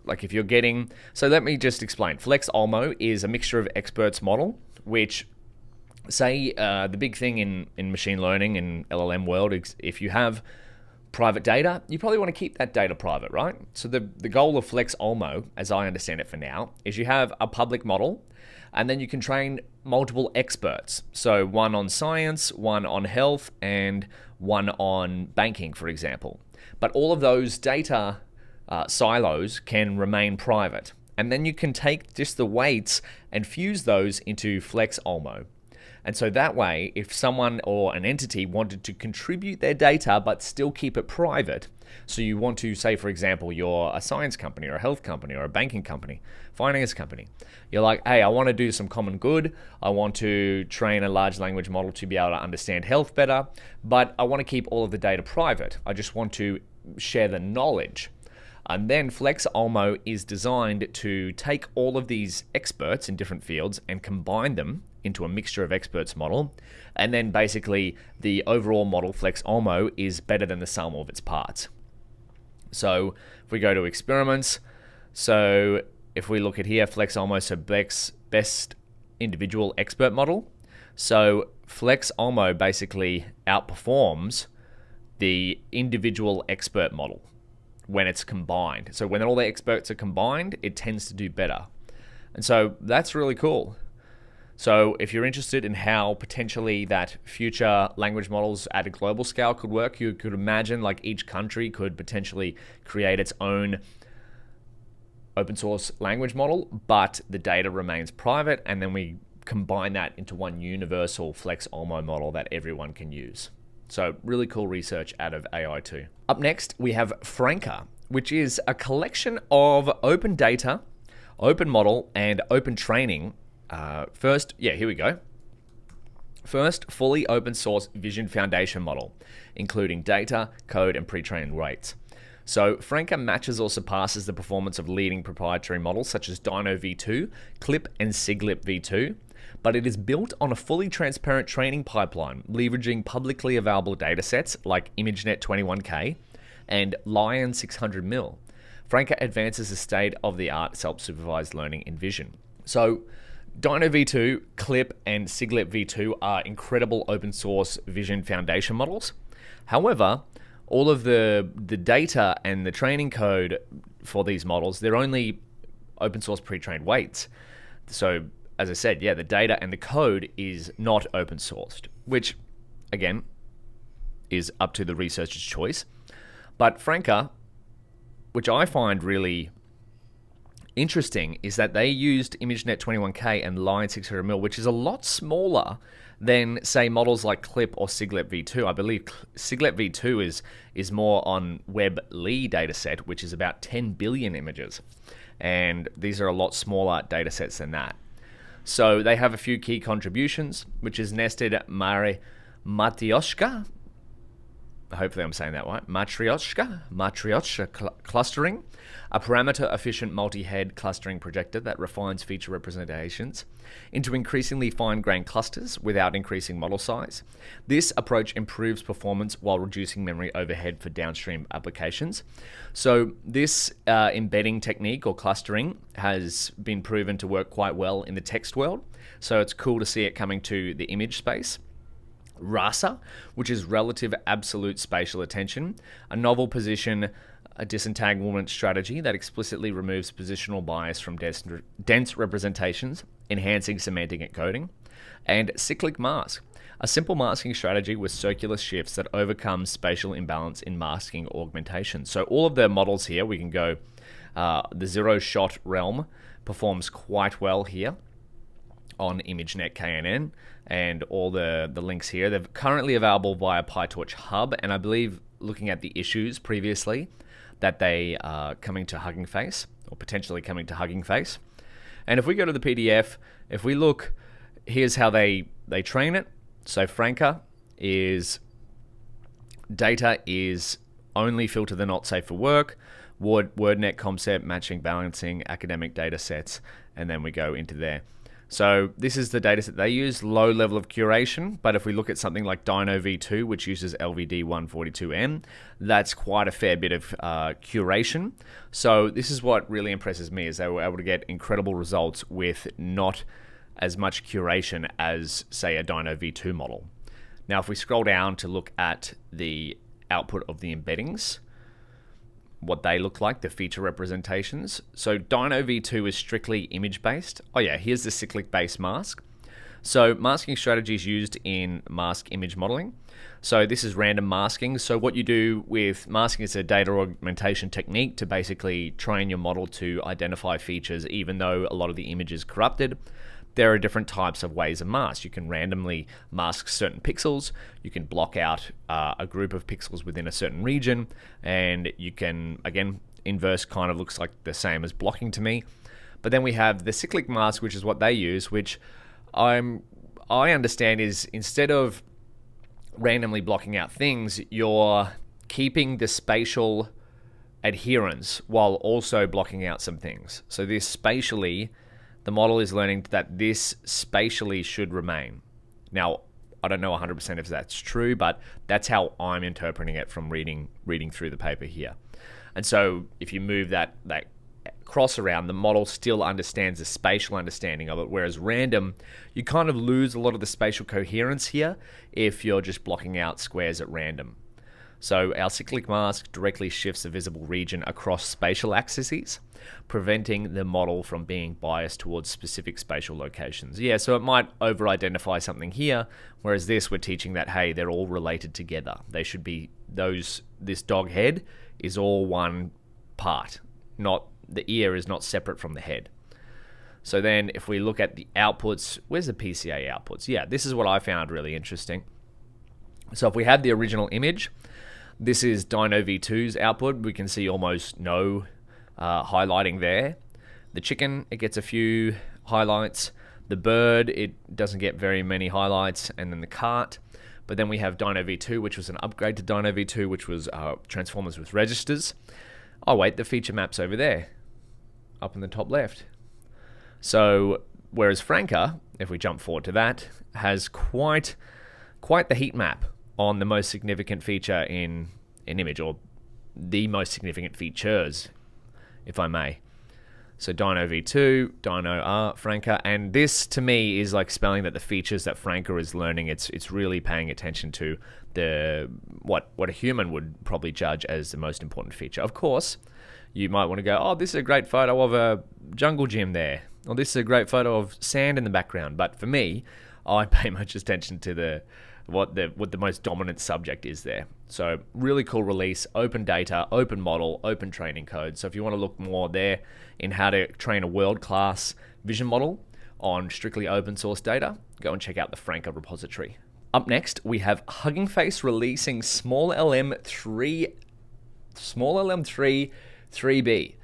like if you're getting, so let me just explain. FlexOlmo is a mixture of experts model, which say the big thing in machine learning and LLM world is if you have private data, you probably want to keep that data private, right? So the goal of FlexOlmo, as I understand it for now, is you have a public model and then you can train multiple experts. So one on science, one on health, and one on banking, for example. But all of those data silos can remain private. And then you can take just the weights and fuse those into FlexOlmo. And so that way, if someone or an entity wanted to contribute their data but still keep it private, so you want to say, for example, you're a science company or a health company or a banking company, finance company. You're like, hey, I want to do some common good. I want to train a large language model to be able to understand health better, but I want to keep all of the data private. I just want to share the knowledge. And then FlexOlmo is designed to take all of these experts in different fields and combine them into a mixture of experts model. And then basically the overall model, FlexOlmo, is better than the sum of its parts. So if we go to experiments, so if we look at here, FlexOlmo, so best individual expert model. So FlexOlmo basically outperforms the individual expert model when it's combined. So when all the experts are combined, it tends to do better. And so that's really cool. So if you're interested in how potentially that future language models at a global scale could work, you could imagine like each country could potentially create its own open source language model, but the data remains private, and then we combine that into one universal FlexOlmo model that everyone can use. So really cool research out of AI2. Up next, we have Franca, which is a collection of open data, open model, and open training. Here we go. First, fully open source vision foundation model, including data, code, and pre-trained weights. So Franca matches or surpasses the performance of leading proprietary models such as Dino v2, Clip, and Siglip v2, but it is built on a fully transparent training pipeline, leveraging publicly available datasets like ImageNet 21K and Lion 600mm. Franca advances the state-of-the-art self-supervised learning in vision. So Dino v2, Clip, and Siglip v2 are incredible open source vision foundation models. However, all of the data and the training code for these models, they're only open source pre-trained weights. So as I said, yeah, the data and the code is not open sourced, which again is up to the researcher's choice. But Franca, which I find really interesting, is that they used ImageNet 21K and Lion 600mm, which is a lot smaller than, say, models like Clip or Siglip v2. I believe Siglip v2 is more on WebLe dataset, which is about 10 billion images. And these are a lot smaller datasets than that. So they have a few key contributions, which is nested Matryoshka. hopefully I'm saying that right, Matryoshka clustering, a parameter-efficient multi-head clustering projector that refines feature representations into increasingly fine-grained clusters without increasing model size. This approach improves performance while reducing memory overhead for downstream applications. So this embedding technique or clustering has been proven to work quite well in the text world. So it's cool to see it coming to the image space. RASA, which is relative absolute spatial attention, a novel position, a disentanglement strategy that explicitly removes positional bias from dense representations, enhancing semantic encoding. And cyclic mask, a simple masking strategy with circular shifts that overcome spatial imbalance in masking augmentation. So all of the models here, we can go, the zero shot realm performs quite well here on ImageNet KNN, and all the links here. They're currently available via PyTorch Hub, and I believe, looking at the issues previously, that they are coming to Hugging Face, or potentially coming to Hugging Face. And if we go to the PDF, if we look, here's how they train it. So Franca is, data is only filter the not safe for work, WordNet concept, matching, balancing, academic data sets, and then we go into there. So this is the data set they use, low level of curation, but if we look at something like Dino V2, which uses LVD142M, that's quite a fair bit of curation. So this is what really impresses me, is they were able to get incredible results with not as much curation as, say, a Dino V2 model. Now, if we scroll down to look at the output of the embeddings, what they look like, the feature representations. So Dino V2 is strictly image-based. Oh yeah, here's the cyclic-based mask. So masking strategies used in mask image modeling. So this is random masking. So what you do with masking is a data augmentation technique to basically train your model to identify features, even though a lot of the image is corrupted. There are different types of ways of mask. You can randomly mask certain pixels. You can block out a group of pixels within a certain region. And you can, again, inverse kind of looks like the same as blocking to me. But then we have the cyclic mask, which is what they use, which I understand is, instead of randomly blocking out things, you're keeping the spatial adherence while also blocking out some things. So this spatially, the model is learning that this spatially should remain. Now, I don't know 100% if that's true, but that's how I'm interpreting it from reading through the paper here. And so if you move that cross around, the model still understands the spatial understanding of it, whereas random, you kind of lose a lot of the spatial coherence here if you're just blocking out squares at random. So our cyclic mask directly shifts the visible region across spatial axes, preventing the model from being biased towards specific spatial locations. Yeah, so it might over-identify something here, whereas this, we're teaching that, hey, they're all related together. They should be this dog head is all one part, not the ear is not separate from the head. So then if we look at the outputs, where's the PCA outputs? Yeah, this is what I found really interesting. So if we had the original image, this is Dino V2's output. We can see almost no highlighting there. The chicken, it gets a few highlights. The bird, it doesn't get very many highlights. And then the cart. But then we have Dino V2, which was an upgrade to Dino V2, which was transformers with registers. Oh wait, the feature map's over there, up in the top left. So whereas Franca, if we jump forward to that, has quite the heat map on the most significant feature in an image, or the most significant features, if I may. So Dino V2, Dino R, Franca, and this to me is like spelling that the features that Franca is learning, it's really paying attention to the what a human would probably judge as the most important feature. Of course, you might want to go, oh, this is a great photo of a jungle gym there, or this is a great photo of sand in the background. But for me, I pay much attention to what the most dominant subject is there. So really cool release, open data, open model, open training code. So if you want to look more there in how to train a world-class vision model on strictly open source data, go and check out the Franca repository. Up next, we have Hugging Face releasing SmolLM3 3B.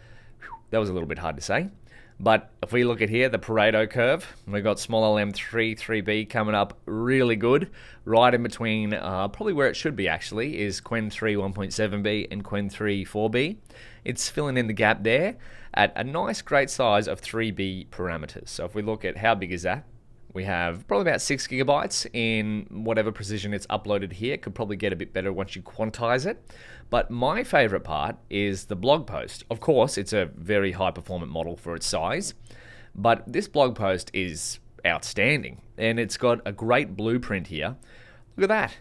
That was a little bit hard to say. But if we look at here, the Pareto curve, we've got SmolLM3, 3B coming up really good. Right in between, probably where it should be actually, is Qwen 3 1.7B and Qwen 3 4B. It's filling in the gap there at a nice, great size of 3B parameters. So if we look at how big is that, we have probably about 6 gigabytes in whatever precision it's uploaded here. Could probably get a bit better once you quantize it. But my favorite part is the blog post. Of course, it's a very high performant model for its size, but this blog post is outstanding and it's got a great blueprint here. Look at that.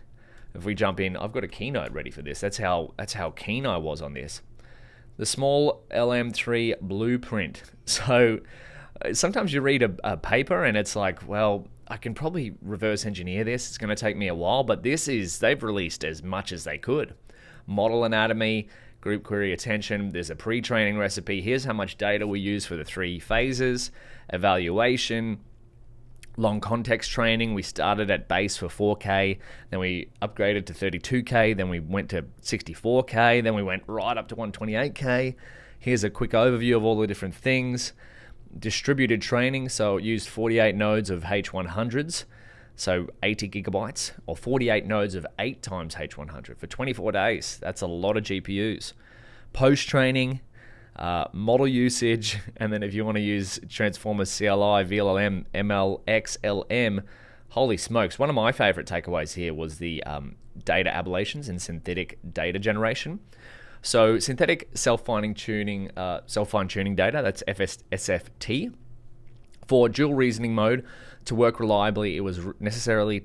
If we jump in, I've got a keynote ready for this. That's how keen I was on this. The SmolLM3 blueprint. So sometimes you read a paper and it's like, well, I can probably reverse engineer this. It's going to take me a while, but they've released as much as they could. Model anatomy, group query attention, there's a pre-training recipe. Here's how much data we use for the 3 phases, evaluation, long context training. We started at base for 4K, then we upgraded to 32K, then we went to 64K, then we went right up to 128K. Here's a quick overview of all the different things. Distributed training, so it used 48 nodes of H100s, so 80 gigabytes, or 48 nodes of 8 times H100 for 24 days. That's a lot of GPUs. Post-training, model usage, and then if you want to use Transformers CLI, VLM, ML, XLM, holy smokes. One of my favorite takeaways here was the data ablations and synthetic data generation. So synthetic self-fine tuning data, that's SFT. For dual reasoning mode to work reliably, it was necessarily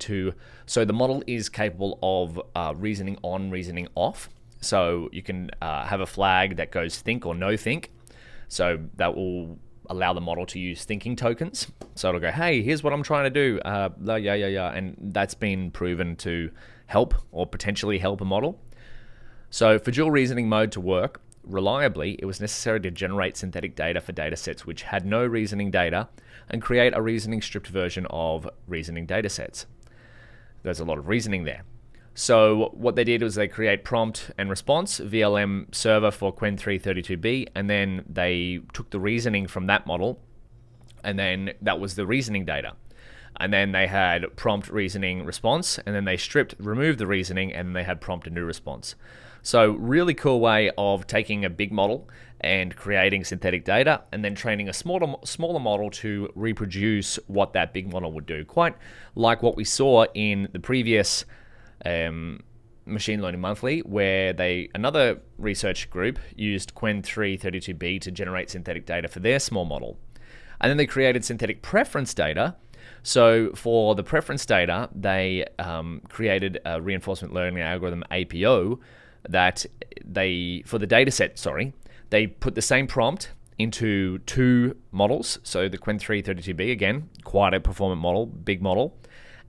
so the model is capable of reasoning on, reasoning off. So you can have a flag that goes think or no think. So that will allow the model to use thinking tokens. So it'll go, hey, here's what I'm trying to do. And that's been proven to help or potentially help a model. So for dual reasoning mode to work reliably, it was necessary to generate synthetic data for datasets which had no reasoning data and create a reasoning stripped version of reasoning datasets. There's a lot of reasoning there. So what they did was they create prompt and response VLM server for Qwen 3 32B, and then they took the reasoning from that model, and then that was the reasoning data. And then they had prompt reasoning response, and then they removed the reasoning, and they had prompt and new response. So really cool way of taking a big model and creating synthetic data and then training a smaller model to reproduce what that big model would do. Quite like what we saw in the previous Machine Learning Monthly, where another research group used Qwen 3 32B to generate synthetic data for their small model. And then they created synthetic preference data. So for the preference data, they created a reinforcement learning algorithm APO that for the data set, they put the same prompt into 2 models. So the Qwen 3 32B, again, quite a performant model, big model.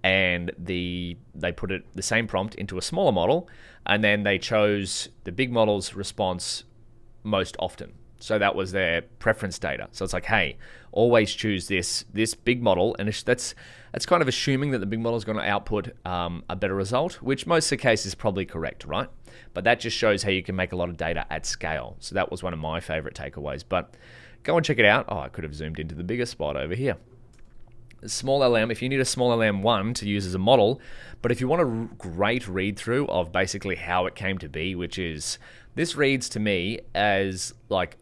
And they put the same prompt into a smaller model, and then they chose the big model's response most often. So that was their preference data. So it's like, hey, always choose this big model, and that's kind of assuming that the big model is going to output a better result, which most of the case is probably correct, right? But that just shows how you can make a lot of data at scale. So that was one of my favorite takeaways. But go and check it out. Oh, I could have zoomed into the bigger spot over here. SmolLM, if you need a SmolLM1 to use as a model, but if you want a great read-through of basically how it came to be, which is, this reads to me as like,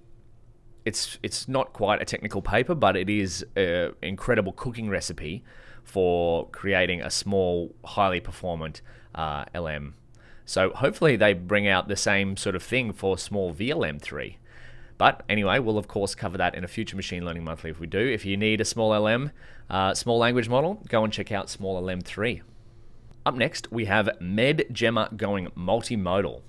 it's not quite a technical paper, but it is an incredible cooking recipe for creating a small, highly performant LM. So hopefully they bring out the same sort of thing for SmolVLM3. But anyway, we'll of course cover that in a future Machine Learning Monthly if we do. If you need a small LM, small language model, go and check out SmolLM3. Up next, we have MedGemma going multimodal.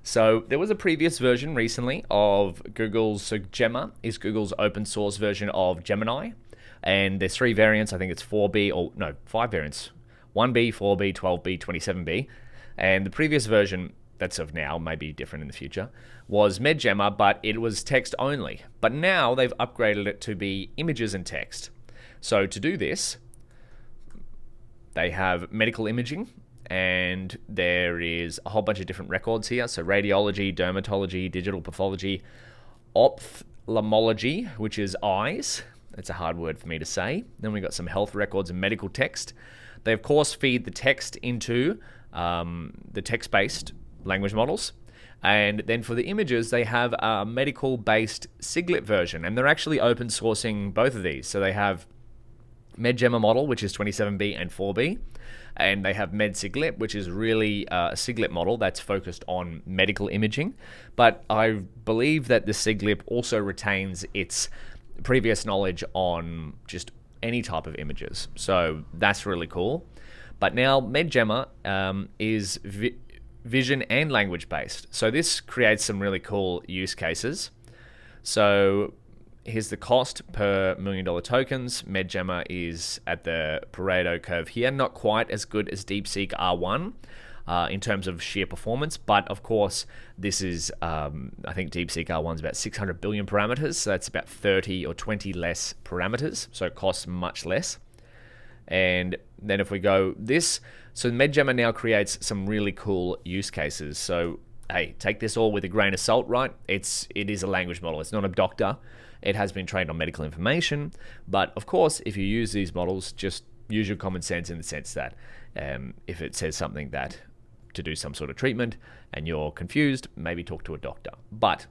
So there was a previous version recently of Google's, so Gemma is Google's open source version of Gemini. And there's 3 variants, I think it's 4B, or no, 5 variants. 1B, 4B, 12B, 27B. And the previous version, that's of now, maybe different in the future, was MedGemma, but it was text only. But now they've upgraded it to be images and text. So to do this, they have medical imaging, and there is a whole bunch of different records here. So radiology, dermatology, digital pathology, ophthalmology, which is eyes. It's a hard word for me to say. Then we've got some health records and medical text. They, of course, feed the text into the text-based language models. And then for the images, they have a medical-based SIGLIT version. And they're actually open sourcing both of these. So they have MedGemma model, which is 27B and 4B. And they have MedSIGLIT, which is really a SIGLIT model that's focused on medical imaging. But I believe that the SIGLIT also retains its previous knowledge on just any type of images. So that's really cool. But now MedGemma is vision and language based. So this creates some really cool use cases. So here's the cost per $1 million tokens. MedGemma is at the Pareto curve here. Not quite as good as DeepSeek R1 in terms of sheer performance, but of course this is, I think DeepSeek R1 is about 600 billion parameters, so that's about 30 or 20 less parameters, so it costs much less. And then if we go this, so MedGemma now creates some really cool use cases. So hey, take this all with a grain of salt, right? It is a language model. It's not a doctor. It has been trained on medical information. But of course, if you use these models, just use your common sense in the sense that if it says something that to do some sort of treatment and you're confused, maybe talk to a doctor. But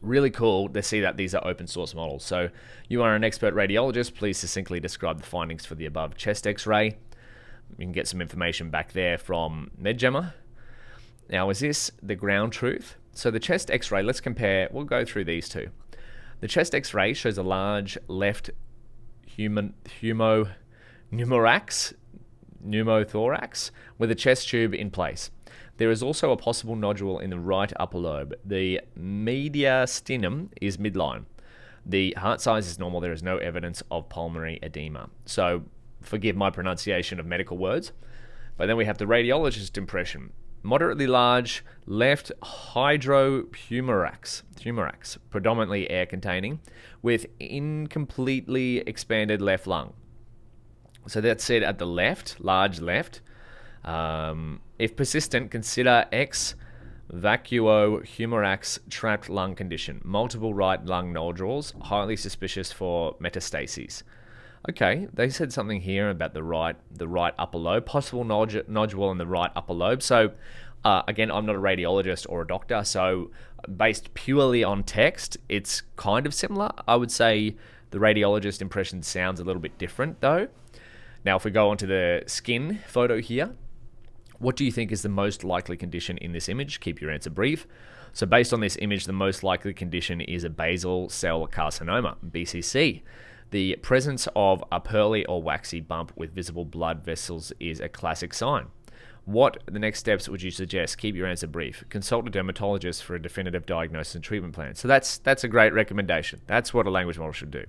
really cool to see that these are open source models. So you are an expert radiologist. Please succinctly describe the findings for the above chest x-ray. You can get some information back there from MedGemma. Now, is this the ground truth? So the chest x-ray, let's compare, we'll go through these two. The chest x-ray shows a large left pneumothorax with a chest tube in place. There is also a possible nodule in the right upper lobe. The mediastinum is midline. The heart size is normal. There is no evidence of pulmonary edema. So forgive my pronunciation of medical words. But then we have the radiologist impression. Moderately large left hydropneumothorax, predominantly air containing, with incompletely expanded left lung. So that's it at the left, large left. If persistent, consider X vacuohumorax trapped lung condition. Multiple right lung nodules, highly suspicious for metastases. Okay, they said something here about the right upper lobe, possible nodule in the right upper lobe. So again, I'm not a radiologist or a doctor, so based purely on text, it's kind of similar. I would say the radiologist impression sounds a little bit different though. Now, if we go onto the skin photo here, what do you think is the most likely condition in this image? Keep your answer brief. So based on this image, the most likely condition is a basal cell carcinoma, BCC. The presence of a pearly or waxy bump with visible blood vessels is a classic sign. What the next steps would you suggest? Keep your answer brief. Consult a dermatologist for a definitive diagnosis and treatment plan. So that's a great recommendation. That's what a language model should do.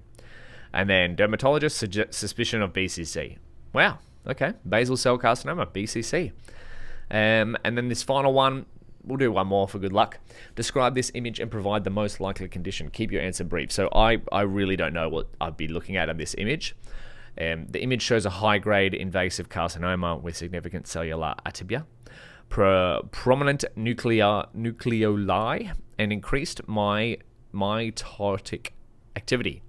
And then dermatologist, suspicion of BCC. Wow, okay, basal cell carcinoma, BCC. And then this final one, we'll do one more for good luck. Describe this image and provide the most likely condition. Keep your answer brief. So I really don't know what I'd be looking at in this image. The image shows a high-grade invasive carcinoma with significant cellular atypia, prominent nucleoli, and increased mitotic activity.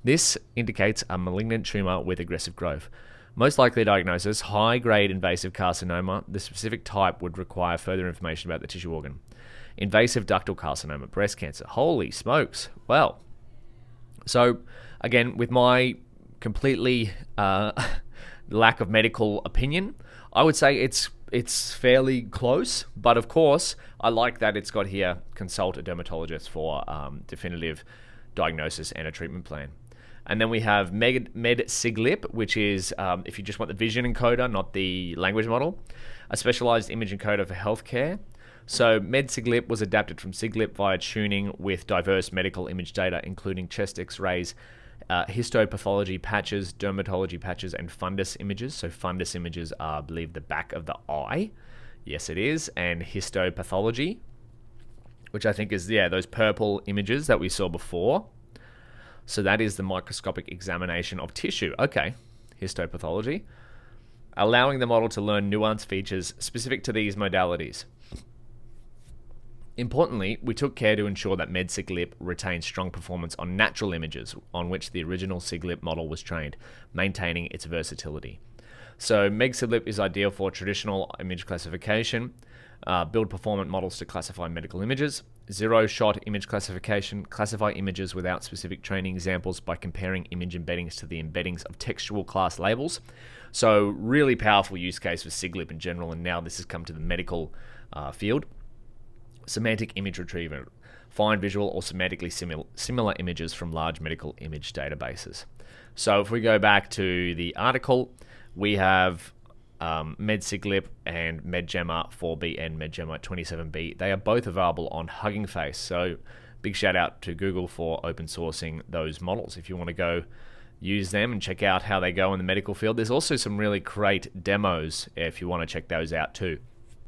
This indicates a malignant tumor with aggressive growth. Most likely diagnosis, high-grade invasive carcinoma. The specific type would require further information about the tissue organ. Invasive ductal carcinoma, breast cancer. Holy smokes. Well, so again, with my completely lack of medical opinion, I would say it's fairly close. But of course, I like that it's got here, consult a dermatologist for definitive diagnosis and a treatment plan. And then we have MedSIGLIT, which is, if you just want the vision encoder, not the language model, a specialized image encoder for healthcare. So MedSIGLIT was adapted from SIGLIT via tuning with diverse medical image data, including chest x-rays, histopathology patches, dermatology patches, and fundus images. So fundus images are, I believe, the back of the eye. Yes, it is. And histopathology, which I think is, those purple images that we saw before. So that is the microscopic examination of tissue. Okay, histopathology. Allowing the model to learn nuanced features specific to these modalities. Importantly, we took care to ensure that MedSiglip retains strong performance on natural images on which the original Siglip model was trained, maintaining its versatility. So MedSiglip is ideal for traditional image classification, build performant models to classify medical images, zero-shot image classification, classify images without specific training examples by comparing image embeddings to the embeddings of textual class labels. So really powerful use case for Siglip in general, and now this has come to the medical field. Semantic image retrieval, find visual or semantically similar images from large medical image databases. So if we go back to the article, we have MedSiglip and MedGemma 4B and MedGemma 27B. They are both available on Hugging Face. So big shout out to Google for open sourcing those models. If you want to go use them and check out how they go in the medical field, there's also some really great demos if you want to check those out too.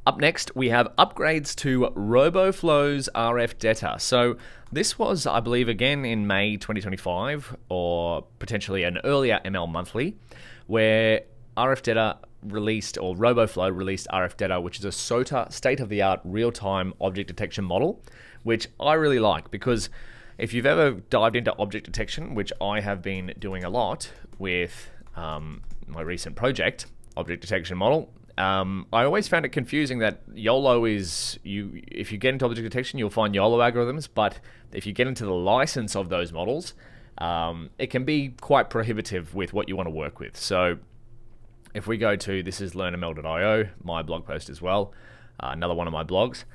Up next, we have upgrades to Roboflow's RF-DETR. So this was, I believe, again in May 2025, or potentially an earlier ML monthly, where RF-DETR released, or Roboflow released RF-DETR, which is a SOTA state-of-the-art real-time object detection model, which I really like, because if you've ever dived into object detection, which I have been doing a lot with my recent project, object detection model, I always found it confusing that YOLO is, if you get into object detection, you'll find YOLO algorithms, but if you get into the license of those models, it can be quite prohibitive with what you want to work with. So if we go to, this is learnml.io, my blog post as well, another one of my blogs,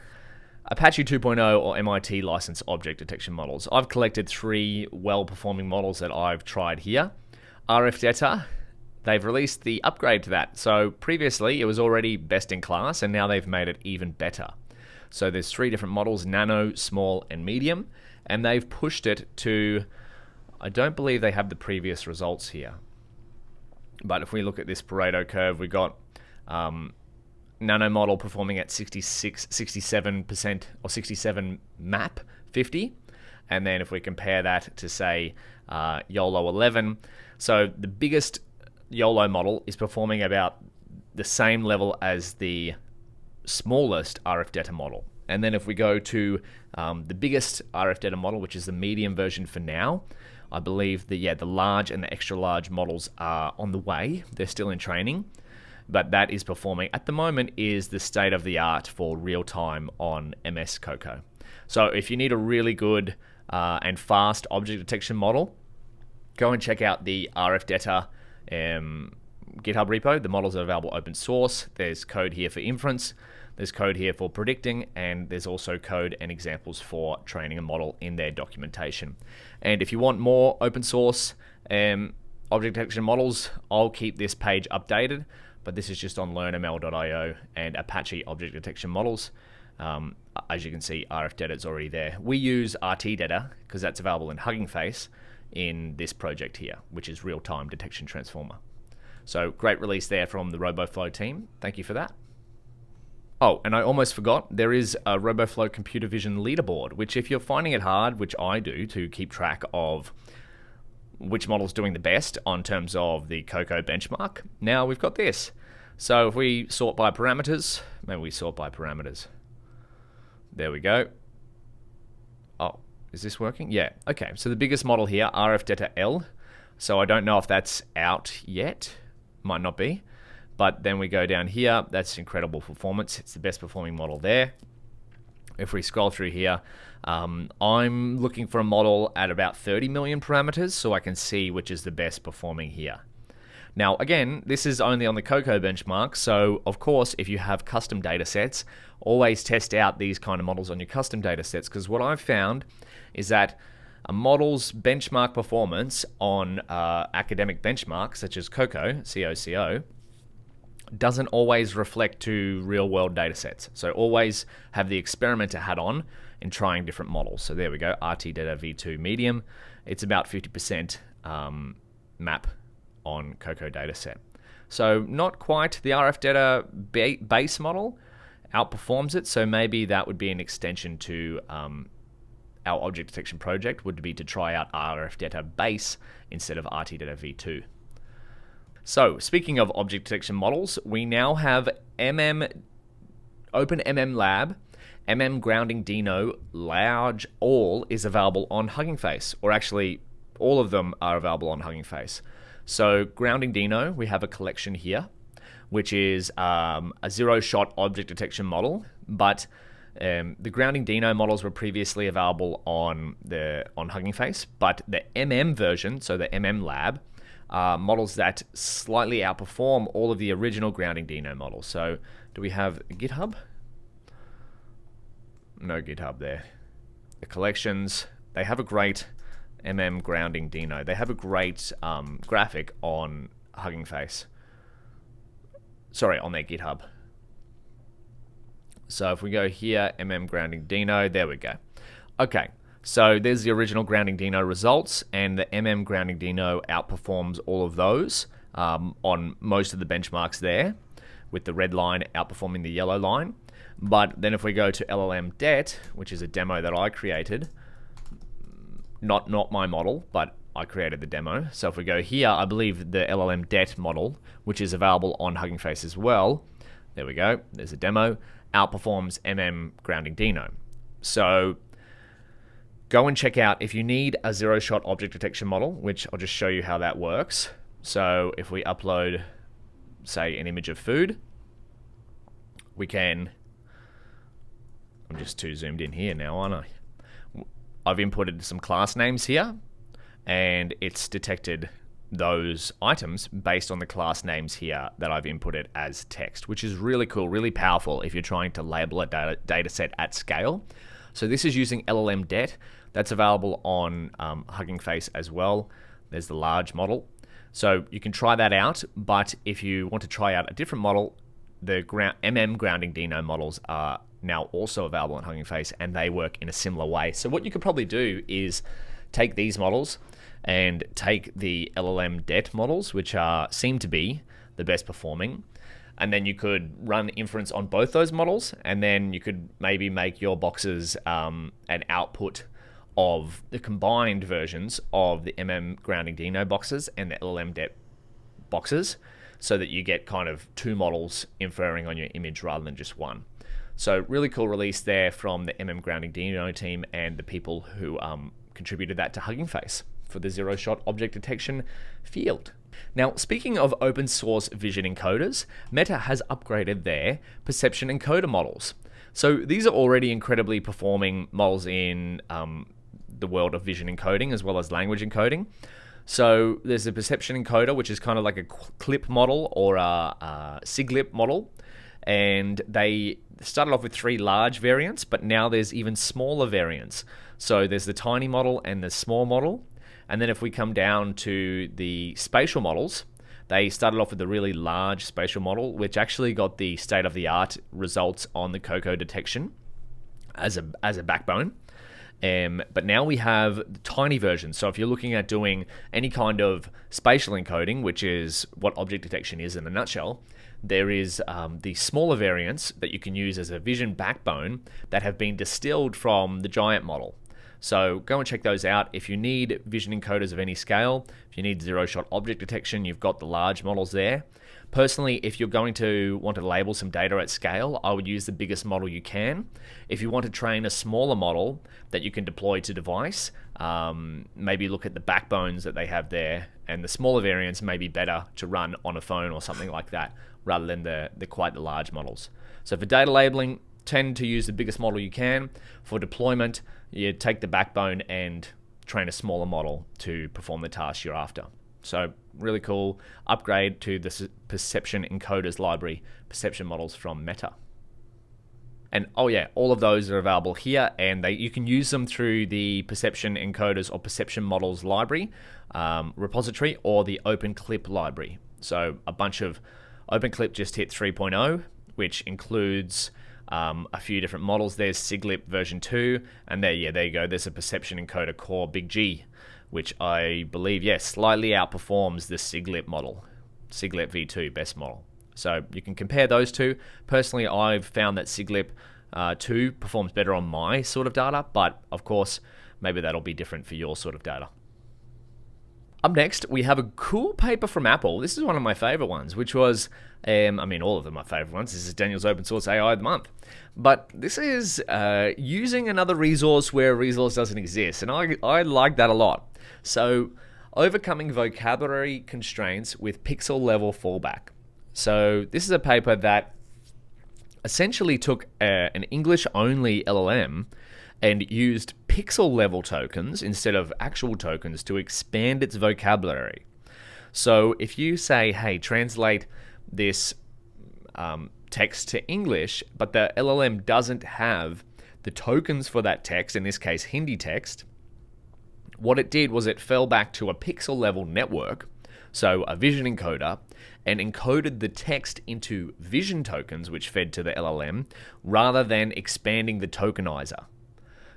Apache 2.0 or MIT license object detection models. I've collected 3 well-performing models that I've tried here. RF-DETR, they've released the upgrade to that. So previously it was already best in class, and now they've made it even better. So there's 3 different models, nano, small, and medium, and they've pushed it to, I don't believe they have the previous results here. But if we look at this Pareto curve, we got nano model performing at 67% or 67 map 50. And then if we compare that to, say, YOLO 11, so the biggest YOLO model is performing about the same level as the smallest RF-DETR model. And then if we go to the biggest RF-DETR model, which is the medium version for now, I believe the large and the extra large models are on the way. They're still in training, but that is performing at the moment is the state of the art for real time on MS Coco. So if you need a really good and fast object detection model, go and check out the RF-DETR GitHub repo. The models are available open source. There's code here for inference. There's code here for predicting, and there's also code and examples for training a model in their documentation. And if you want more open source object detection models, I'll keep this page updated, but this is just on learnml.io and Apache object detection models. As you can see, RF-DETR is already there. We use RT-DETR because that's available in Hugging Face in this project here, which is real-time detection transformer. So great release there from the Roboflow team. Thank you for that. Oh, and I almost forgot, there is a Roboflow computer vision leaderboard, which if you're finding it hard, which I do, to keep track of which model's doing the best on terms of the Coco benchmark, now we've got this. So if we sort by parameters, maybe we sort by parameters. There we go. Oh, is this working? Yeah, okay. So the biggest model here, RF-DETR L. So I don't know if that's out yet. Might not be. But then we go down here, that's incredible performance. It's the best performing model there. If we scroll through here, I'm looking for a model at about 30 million parameters so I can see which is the best performing here. Now, again, this is only on the Coco benchmark, so of course, if you have custom data sets, always test out these kind of models on your custom data sets, because what I've found is that a model's benchmark performance on academic benchmarks, such as Coco, COCO, doesn't always reflect to real-world data sets. So always have the experimenter hat on in trying different models. So there we go, RT-DETR V2 medium. It's about 50% map on Coco dataset. So not quite the RF-DETR base model, outperforms it. So maybe that would be an extension to our object detection project, would be to try out RF-DETR base instead of RT-DETR V2. So speaking of object detection models, we now have OpenMM Lab MM-GroundingDINO large all is available on Hugging Face, or actually all of them are available on Hugging Face. So GroundingDINO, we have a collection here, which is a zero-shot object detection model, but the GroundingDINO models were previously available on Hugging Face, but the MM version, so the MM Lab, models that slightly outperform all of the original GroundingDINO models. So do we have GitHub? No GitHub there. The collections, they have a great MM-GroundingDINO. They have a great graphic on Hugging Face. Sorry, on their GitHub. So if we go here, MM-GroundingDINO, there we go. Okay, so there's the original GroundingDINO results, and the MM-GroundingDINO outperforms all of those on most of the benchmarks there, with the red line outperforming the yellow line. But then if we go to LLM-DET, which is a demo that I created, not my model, but I created the demo. So if we go here, I believe the LLM-DET model, which is available on Hugging Face as well, there we go, there's a demo, outperforms MM-GroundingDINO. So go and check out, if you need a zero-shot object detection model, which I'll just show you how that works. So if we upload, say, an image of food, we can, I'm just too zoomed in here now, aren't I? I've inputted some class names here, and it's detected those items based on the class names here that I've inputted as text, which is really cool, really powerful if you're trying to label a data set at scale. So this is using LLM-DET. That's available on Hugging Face as well. There's the large model. So you can try that out, but if you want to try out a different model, the MM-GroundingDINO models are now also available on Hugging Face, and they work in a similar way. So what you could probably do is take these models and take the LLM-DET models, which seem to be the best performing, and then you could run inference on both those models, and then you could maybe make your boxes an output of the combined versions of the MM-GroundingDINO boxes and the LLM-DET boxes, so that you get kind of two models inferring on your image rather than just one. So really cool release there from the MM-GroundingDINO team and the people who contributed that to Hugging Face for the zero-shot object detection field. Now, speaking of open source vision encoders, Meta has upgraded their perception encoder models. So these are already incredibly performing models in the world of vision encoding as well as language encoding. So there's a perception encoder, which is kind of like a clip model or a SIGLIP model. And they started off with 3 large variants, but now there's even smaller variants. So there's the tiny model and the small model. And then if we come down to the spatial models, they started off with a really large spatial model, which actually got the state-of-the-art results on the COCO detection as a backbone. But now we have the tiny versions. So if you're looking at doing any kind of spatial encoding, which is what object detection is in a nutshell, there is the smaller variants that you can use as a vision backbone that have been distilled from the giant model. So go and check those out. If you need vision encoders of any scale, if you need zero-shot object detection, you've got the large models there. Personally, if you're going to want to label some data at scale, I would use the biggest model you can. If you want to train a smaller model that you can deploy to device, maybe look at the backbones that they have there, and the smaller variants may be better to run on a phone or something like that, rather than the quite the large models. So for data labeling, tend to use the biggest model you can. For deployment, you take the backbone and train a smaller model to perform the task you're after. So really cool upgrade to the Perception Encoders library, perception models from Meta. And oh yeah, all of those are available here, and you can use them through the Perception Encoders or Perception Models library repository, or the OpenClip library. So a bunch of OpenClip just hit 3.0, which includes a few different models. There's SIGLIP version 2, and there you go. There's a Perception Encoder Core Big G, which I believe, yes, slightly outperforms the SIGLIP model, SIGLIP V2 best model. So you can compare those two. Personally, I've found that SIGLIP 2 performs better on my sort of data, but of course, maybe that'll be different for your sort of data. Up next, we have a cool paper from Apple. This is one of my favorite ones, which was, all of them are favorite ones. This is Daniel's Open Source AI of the Month. But this is using another resource where a resource doesn't exist, and I like that a lot. So, overcoming vocabulary constraints with pixel-level fallback. So, this is a paper that essentially took an English-only LLM and used pixel-level tokens instead of actual tokens to expand its vocabulary. So if you say, hey, translate this text to English, but the LLM doesn't have the tokens for that text, in this case Hindi text, what it did was it fell back to a pixel-level network, so a vision encoder, and encoded the text into vision tokens, which fed to the LLM, rather than expanding the tokenizer.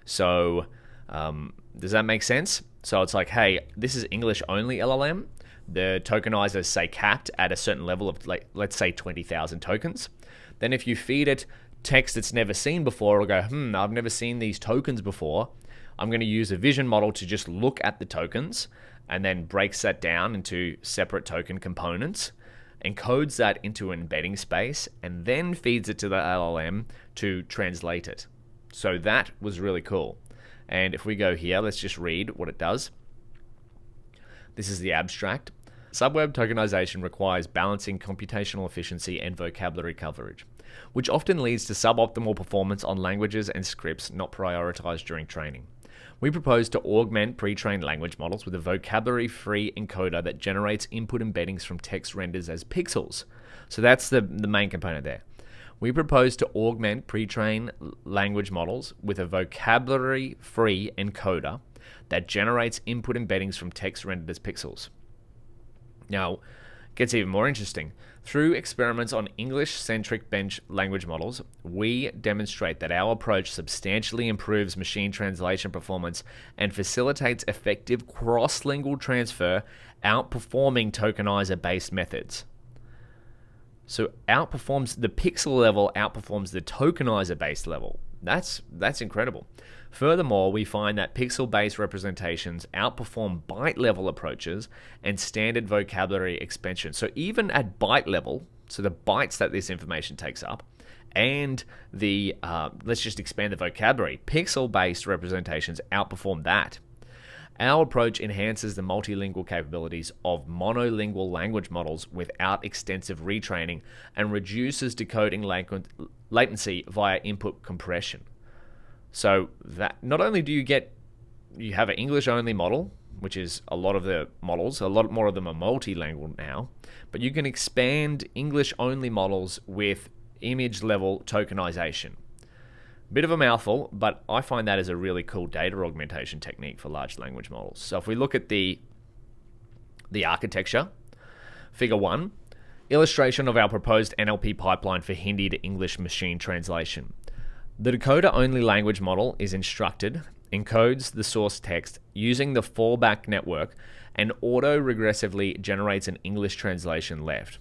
So, does that make sense? So it's like, hey, this is English-only LLM. The tokenizer is, say, capped at a certain level of, like, let's say 20,000 tokens. Then if you feed it text it's never seen before, it'll go, I've never seen these tokens before. I'm going to use a vision model to just look at the tokens and then breaks that down into separate token components, encodes that into an embedding space, and then feeds it to the LLM to translate it. So that was really cool. And if we go here, let's just read what it does. This is the abstract. Subweb tokenization requires balancing computational efficiency and vocabulary coverage, which often leads to suboptimal performance on languages and scripts not prioritized during training. We propose to augment pre-trained language models with a vocabulary-free encoder that generates input embeddings from text renders as pixels. So that's the main component there. We propose to augment pre-trained language models with a vocabulary-free encoder that generates input embeddings from text rendered as pixels. Now, it gets even more interesting. Through experiments on English-centric bench language models, we demonstrate that our approach substantially improves machine translation performance and facilitates effective cross-lingual transfer, outperforming tokenizer-based methods. So outperforms the pixel level, outperforms the tokenizer-based level. That's incredible. Furthermore, we find that pixel-based representations outperform byte-level approaches and standard vocabulary expansion. So even at byte level, so the bytes that this information takes up, and the, let's just expand the vocabulary, pixel-based representations outperform that. Our approach enhances the multilingual capabilities of monolingual language models without extensive retraining and reduces decoding latency via input compression. So that not only do you have an English-only model, which is a lot of the models, a lot more of them are multilingual now, but you can expand English-only models with image-level tokenization. Bit of a mouthful, but I find that as a really cool data augmentation technique for large language models. So if we look at the architecture, Figure 1, illustration of our proposed NLP pipeline for Hindi to English machine translation. The decoder-only language model is instructed, encodes the source text using the fallback network, and auto-regressively generates an English translation left.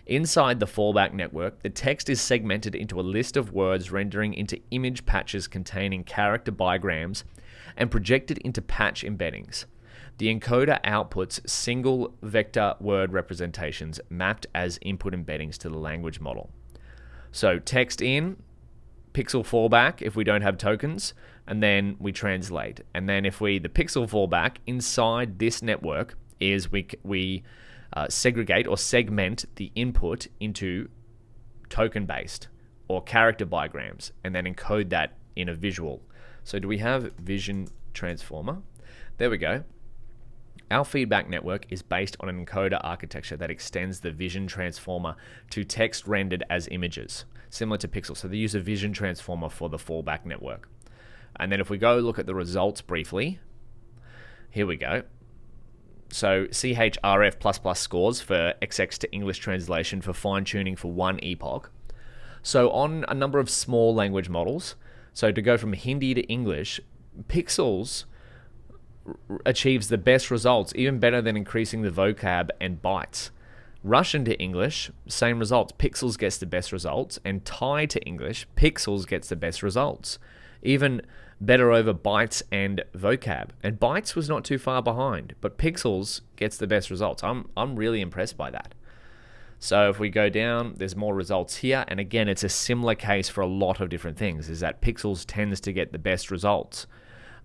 Inside the fallback network, the text is segmented into a list of words rendering into image patches containing character bigrams and projected into patch embeddings. The encoder outputs single vector word representations mapped as input embeddings to the language model. So text in, pixel fallback if we don't have tokens, and then we translate. And then if the pixel fallback inside this network is we segregate or segment the input into token-based or character bigrams and then encode that in a visual. So do we have vision transformer? There we go. Our feedback network is based on an encoder architecture that extends the vision transformer to text rendered as images, similar to pixels. So they use a vision transformer for the fallback network. And then if we go look at the results briefly, here we go. So CHRF++ scores for XX to English translation for fine-tuning for one epoch. So on a number of small language models, so to go from Hindi to English, Pixels achieves the best results, even better than increasing the vocab and bytes. Russian to English, same results. Pixels gets the best results, and Thai to English, Pixels gets the best results. Even better over bytes and vocab. And bytes was not too far behind, but pixels gets the best results. I'm really impressed by that. So if we go down, there's more results here. And again, it's a similar case for a lot of different things, is that pixels tends to get the best results.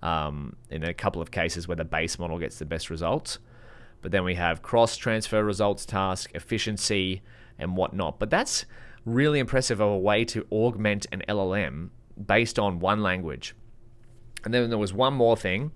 In a couple of cases where the base model gets the best results. But then we have cross-transfer results task, efficiency, and whatnot. But that's really impressive of a way to augment an LLM based on one language. And then there was one more thing.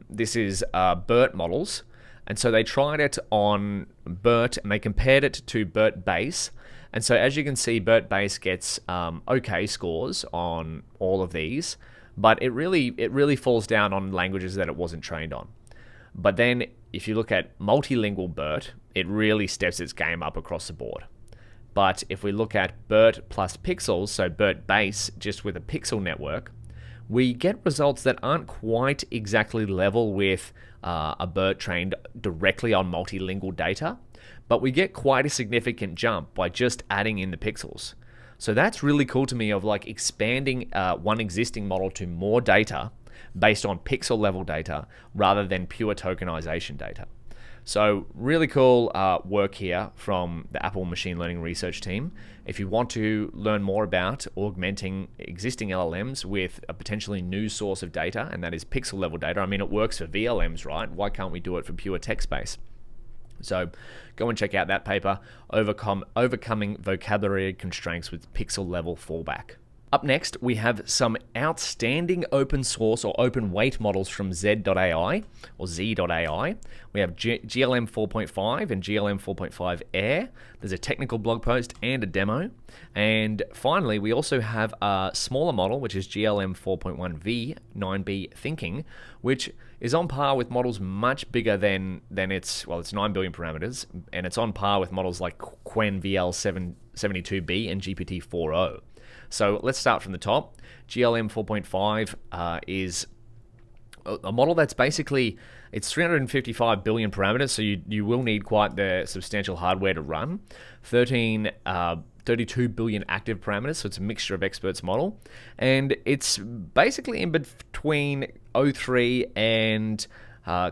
This is BERT models. And so they tried it on BERT and they compared it to BERT base. And so as you can see, BERT base gets okay scores on all of these, but it really falls down on languages that it wasn't trained on. But then if you look at multilingual BERT, it really steps its game up across the board. But if we look at BERT plus pixels, so BERT base just with a pixel network, we get results that aren't quite exactly level with a BERT trained directly on multilingual data, but we get quite a significant jump by just adding in the pixels. So that's really cool to me, of like expanding one existing model to more data based on pixel level data rather than pure tokenization data. So really cool work here from the Apple machine learning research team. If you want to learn more about augmenting existing LLMs with a potentially new source of data, and that is pixel level data, I mean, it works for VLMs, right? Why can't we do it for pure text base? So go and check out that paper, Overcoming Vocabulary Constraints with Pixel Level Fallback. Up next, we have some outstanding open source or open weight models from Z.ai or Z.ai. We have GLM 4.5 and GLM 4.5 Air. There's a technical blog post and a demo. And finally, we also have a smaller model, which is GLM 4.1V 9B Thinking, which is on par with models much bigger than it's 9 billion parameters, and it's on par with models like Qwen VL72B and GPT-4o. So let's start from the top. GLM 4.5 is a model that's basically, it's 355 billion parameters, so you will need quite the substantial hardware to run. 32 billion active parameters, so it's a mixture of experts model. And it's basically in between O3 and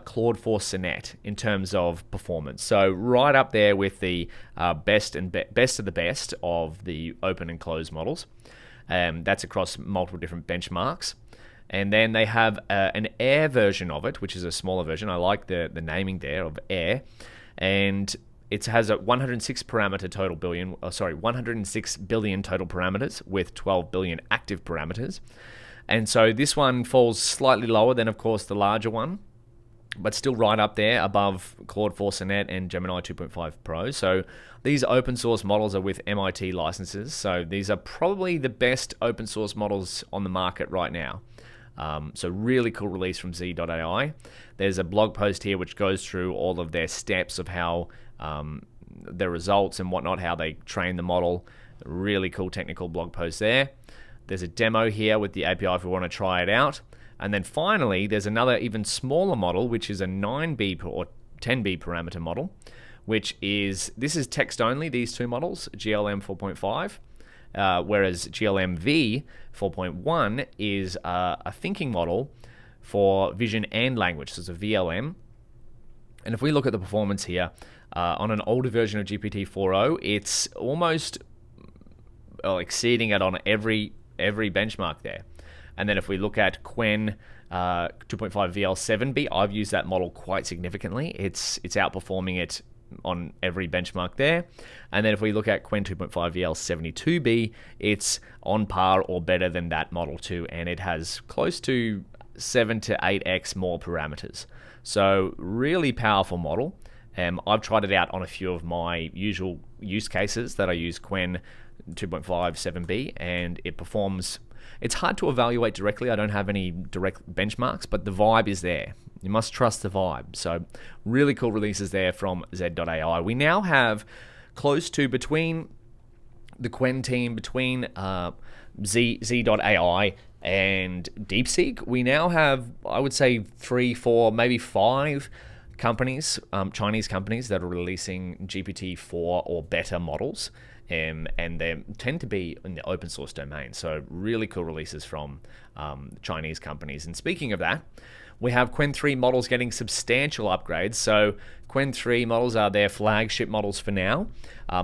Claude 4 Sonnet in terms of performance. So right up there with the best of the best of the open and closed models. That's across multiple different benchmarks. And then they have an Air version of it, which is a smaller version. I like the naming there of Air. And it has a 106 billion total parameters with 12 billion active parameters. And so this one falls slightly lower than, of course, the larger one, but still right up there above Claude 4 Sonnet and Gemini 2.5 Pro. So these open source models are with MIT licenses. So these are probably the best open source models on the market right now. So really cool release from Z.ai. There's a blog post here which goes through all of their steps of how their results and whatnot, how they train the model. Really cool technical blog post there. There's a demo here with the API if we want to try it out. And then finally, there's another even smaller model, which is a 9B or 10B parameter model, this is text only, these two models, GLM 4.5, whereas GLM-V 4.1 is a thinking model for vision and language, so it's a VLM. And if we look at the performance here, on an older version of GPT-4o, it's almost exceeding it on every benchmark there. And then if we look at Qwen 2.5 VL7B, I've used that model quite significantly. It's outperforming it on every benchmark there. And then if we look at Qwen 2.5 VL72B, it's on par or better than that model too, and it has close to 7 to 8x more parameters. So really powerful model. I've tried it out on a few of my usual use cases that I use Qwen 2.5 7B, and it performs. It's hard to evaluate directly. I don't have any direct benchmarks, but the vibe is there. You must trust the vibe. So really cool releases there from Z.ai. We now have close to, between the Qwen team, between Z.ai and DeepSeek, we now have, I would say, 3, 4, maybe 5 companies, Chinese companies that are releasing GPT-4 or better models. and they tend to be in the open source domain. So really cool releases from Chinese companies. And speaking of that, we have Qwen 3 models getting substantial upgrades. So Qwen 3 models are their flagship models for now.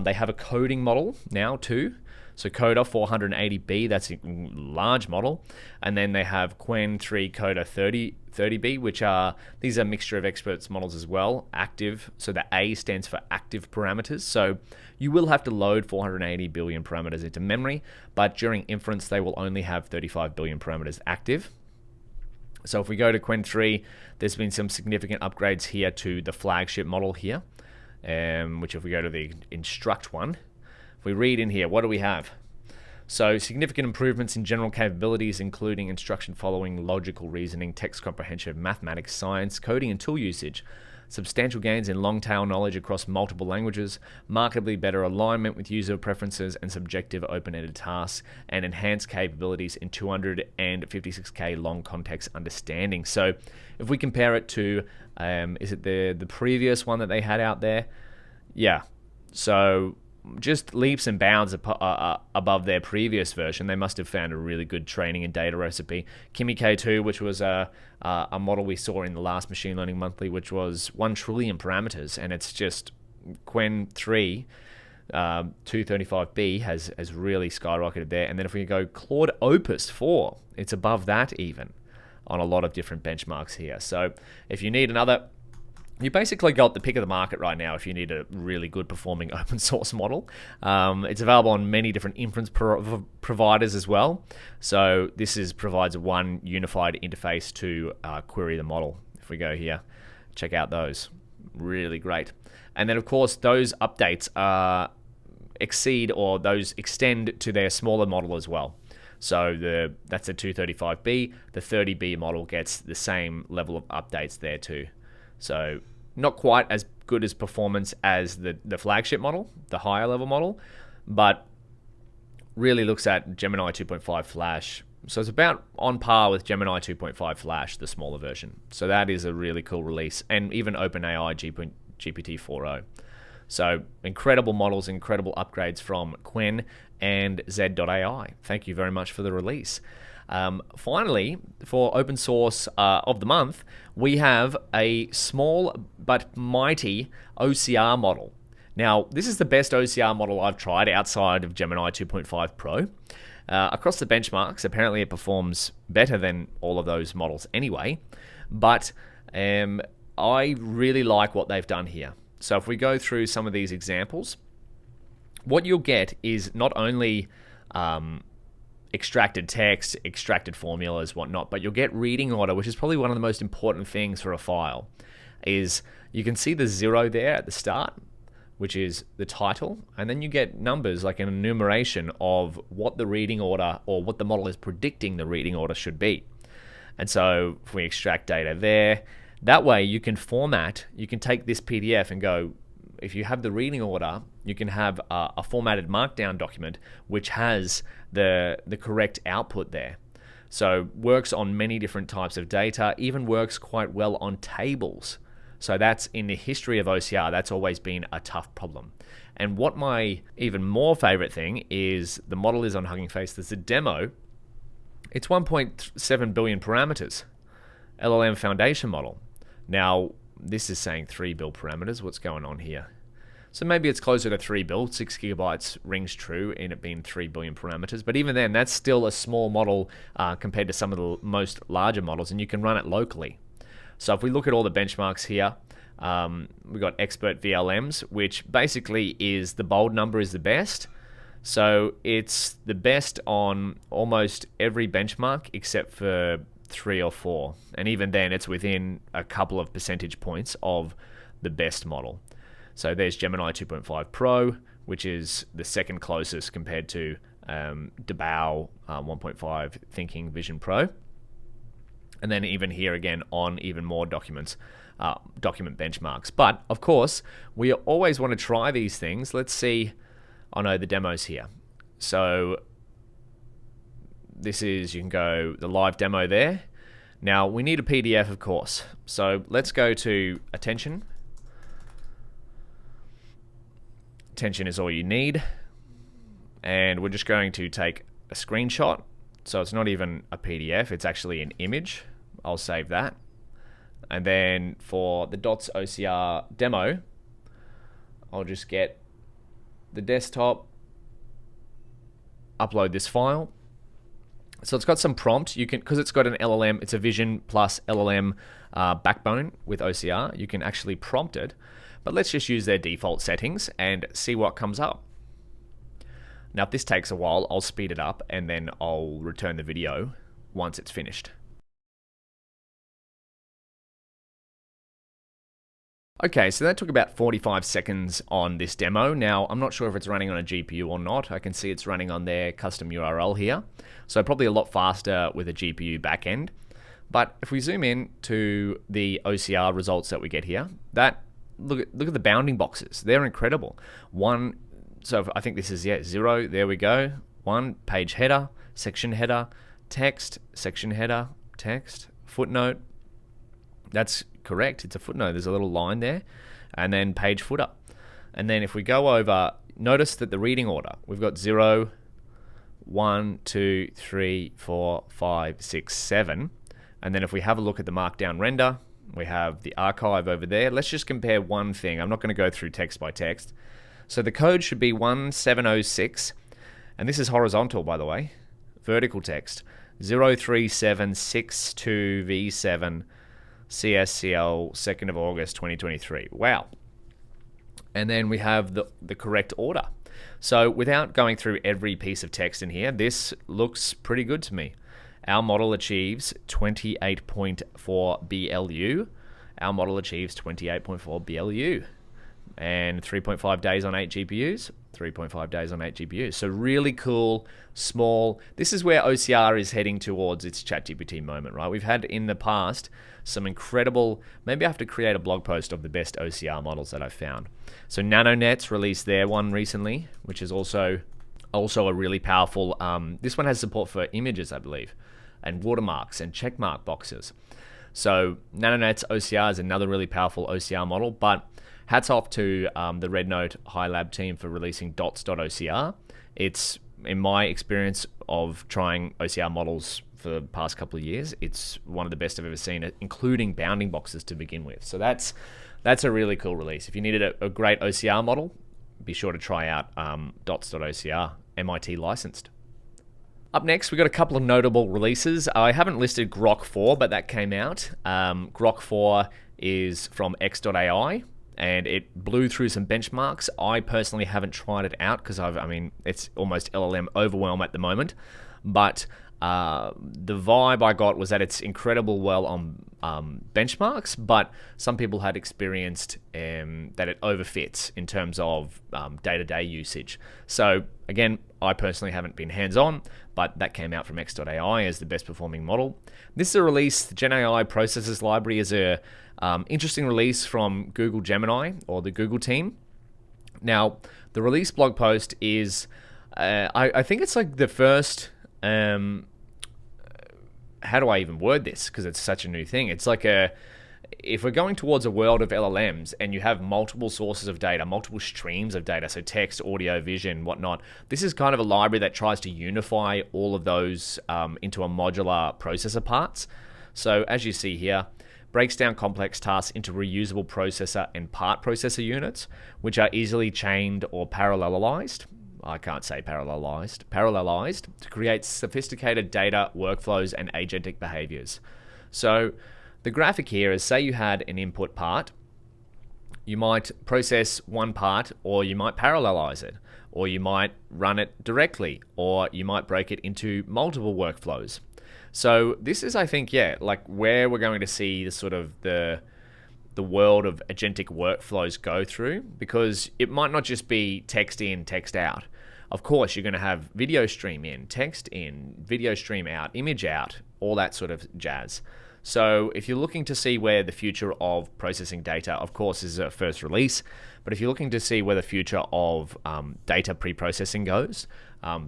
They have a coding model now too. So Coda 480B, that's a large model. And then they have Qwen 3 Coda 30B, which are, these are mixture of experts models as well, active. So the A stands for active parameters. So you will have to load 480 billion parameters into memory, but during inference, they will only have 35 billion parameters active. So if we go to Qwen 3, there's been some significant upgrades here to the flagship model here, which if we go to the instruct one, if we read in here, what do we have? So significant improvements in general capabilities, including instruction following, logical reasoning, text comprehension, mathematics, science, coding and tool usage. Substantial gains in long-tail knowledge across multiple languages, markedly better alignment with user preferences and subjective open-ended tasks, and enhanced capabilities in 256K long context understanding. So if we compare it to, is it the previous one that they had out there? Yeah. So just leaps and bounds above their previous version. They must have found a really good training and data recipe. Kimi K2, which was a model we saw in the last Machine Learning Monthly, which was 1 trillion parameters, and it's just Qwen 3 235B has really skyrocketed there. And then if we go Claude Opus 4, it's above that even on a lot of different benchmarks here. So if you need another, you basically got the pick of the market right now if you need a really good performing open source model. It's available on many different inference providers as well. So this provides one unified interface to query the model. If we go here, check out those. Really great. And then of course those updates extend to their smaller model as well. So that's a 235B. The 30B model gets the same level of updates there too. So not quite as good as performance as the flagship model, the higher level model, but really looks at Gemini 2.5 Flash. So it's about on par with Gemini 2.5 Flash, the smaller version. So that is a really cool release. And even OpenAI GPT 4.0. So incredible models, incredible upgrades from Qwen and Z.ai. Thank you very much for the release. Finally, for open source of the month, we have a small but mighty OCR model. Now, this is the best OCR model I've tried outside of Gemini 2.5 Pro. Across the benchmarks, apparently it performs better than all of those models anyway, but I really like what they've done here. So if we go through some of these examples, what you'll get is not only extracted text, extracted formulas, whatnot, but you'll get reading order, which is probably one of the most important things for a file. Is you can see the 0 there at the start, which is the title, and then you get numbers like an enumeration of what the reading order or what the model is predicting the reading order should be. And so if we extract data there, that way you can format, you can take this PDF and go, if you have the reading order, you can have a formatted markdown document which has the correct output there. So works on many different types of data, even works quite well on tables. So that's in the history of OCR, that's always been a tough problem. And what my even more favorite thing is the model is on Hugging Face. There's a demo. It's 1.7 billion parameters, LLM foundation model. Now, this is saying 3 bil parameters. What's going on here? So maybe it's closer to 3 bil. 6 gigabytes rings true in it being 3 billion parameters. But even then, that's still a small model compared to some of the most larger models, and you can run it locally. So if we look at all the benchmarks here, we've got expert VLMs, which basically is the bold number is the best. So it's the best on almost every benchmark except for 3 or 4. And even then, it's within a couple of percentage points of the best model. So there's Gemini 2.5 Pro, which is the second closest compared to Debao 1.5 Thinking Vision Pro. And then even here again on even more document benchmarks. But of course, we always want to try these things. Let's see. Oh no, the demo's here. So this is, you can go the live demo there. Now we need a PDF, of course. So let's go to attention. Attention is all you need. and we're just going to take a screenshot. So it's not even a PDF, it's actually an image. I'll save that. And then for the dots.ocr demo, I'll just get the desktop, upload this file. So it's got some prompt. You can, because it's got an LLM, it's a Vision plus LLM backbone with OCR. You can actually prompt it, but let's just use their default settings and see what comes up. Now, if this takes a while, I'll speed it up and then I'll return the video once it's finished. Okay, so that took about 45 seconds on this demo. Now, I'm not sure if it's running on a GPU or not. I can see it's running on their custom URL here. So probably a lot faster with a GPU backend. But if we zoom in to the OCR results that we get here, look at the bounding boxes. They're incredible. So I think this is 0. There we go. 1 page header, section header, text, section header, text, footnote. That's correct. It's a footnote. There's a little line there, and then page footer. And then if we go over, notice that the reading order, we've got 0, 1, 2, 3, 4, 5, 6, 7. And then if we have a look at the markdown render, we have the archive over there. Let's just compare one thing. I'm not going to go through text by text. So the code should be 1706, and this is horizontal, by the way. Vertical text 03762V7 CSCL 2nd of August 2023. Wow. And then we have the correct order. So without going through every piece of text in here, this looks pretty good to me. Our model achieves 28.4 BLU. Our model achieves 28.4 BLU. And 3.5 days on 8 GPUs, 3.5 days on 8 GPUs. So really cool, small. This is where OCR is heading towards its ChatGPT moment, right? We've had in the past some incredible, maybe I have to create a blog post of the best OCR models that I've found. So NanoNets released their one recently, which is also a really powerful, this one has support for images, I believe, and watermarks and checkmark boxes. So NanoNets OCR is another really powerful OCR model, but hats off to the Red Note High Lab team for releasing dots.ocr. It's, in my experience of trying OCR models for the past couple of years, it's one of the best I've ever seen, including bounding boxes to begin with. So that's a really cool release. If you needed a great OCR model, be sure to try out dots.ocr, MIT licensed. Up next, we've got a couple of notable releases. I haven't listed Grok 4, but that came out. Grok 4 is from X.AI, and it blew through some benchmarks. I personally haven't tried it out because it's almost LLM overwhelm at the moment. But the vibe I got was that it's incredible well on benchmarks, but some people had experienced that it overfits in terms of day-to-day usage. So again, I personally haven't been hands-on, but that came out from X.AI as the best performing model. This is a release. The genai-processors library is a interesting release from Google Gemini, or the Google team. Now, the release blog post is, I think it's like the first, how do I even word this? Because it's such a new thing. It's like if we're going towards a world of LLMs and you have multiple sources of data, multiple streams of data, so text, audio, vision, whatnot, this is kind of a library that tries to unify all of those into a modular processor parts. So as you see here, breaks down complex tasks into reusable processor and part processor units, which are easily chained or parallelized. I can't say parallelized to create sophisticated data, workflows, and agentic behaviors. So the graphic here is, say you had an input part, you might process one part, or you might parallelize it, or you might run it directly, or you might break it into multiple workflows. So this is, I think, like where we're going to see the sort of the world of agentic workflows go through, because it might not just be text in, text out. Of course, you're going to have video stream in, text in, video stream out, image out, all that sort of jazz. So if you're looking to see where the future of processing data, of course, is a first release, but if you're looking to see where the future of data pre-processing goes,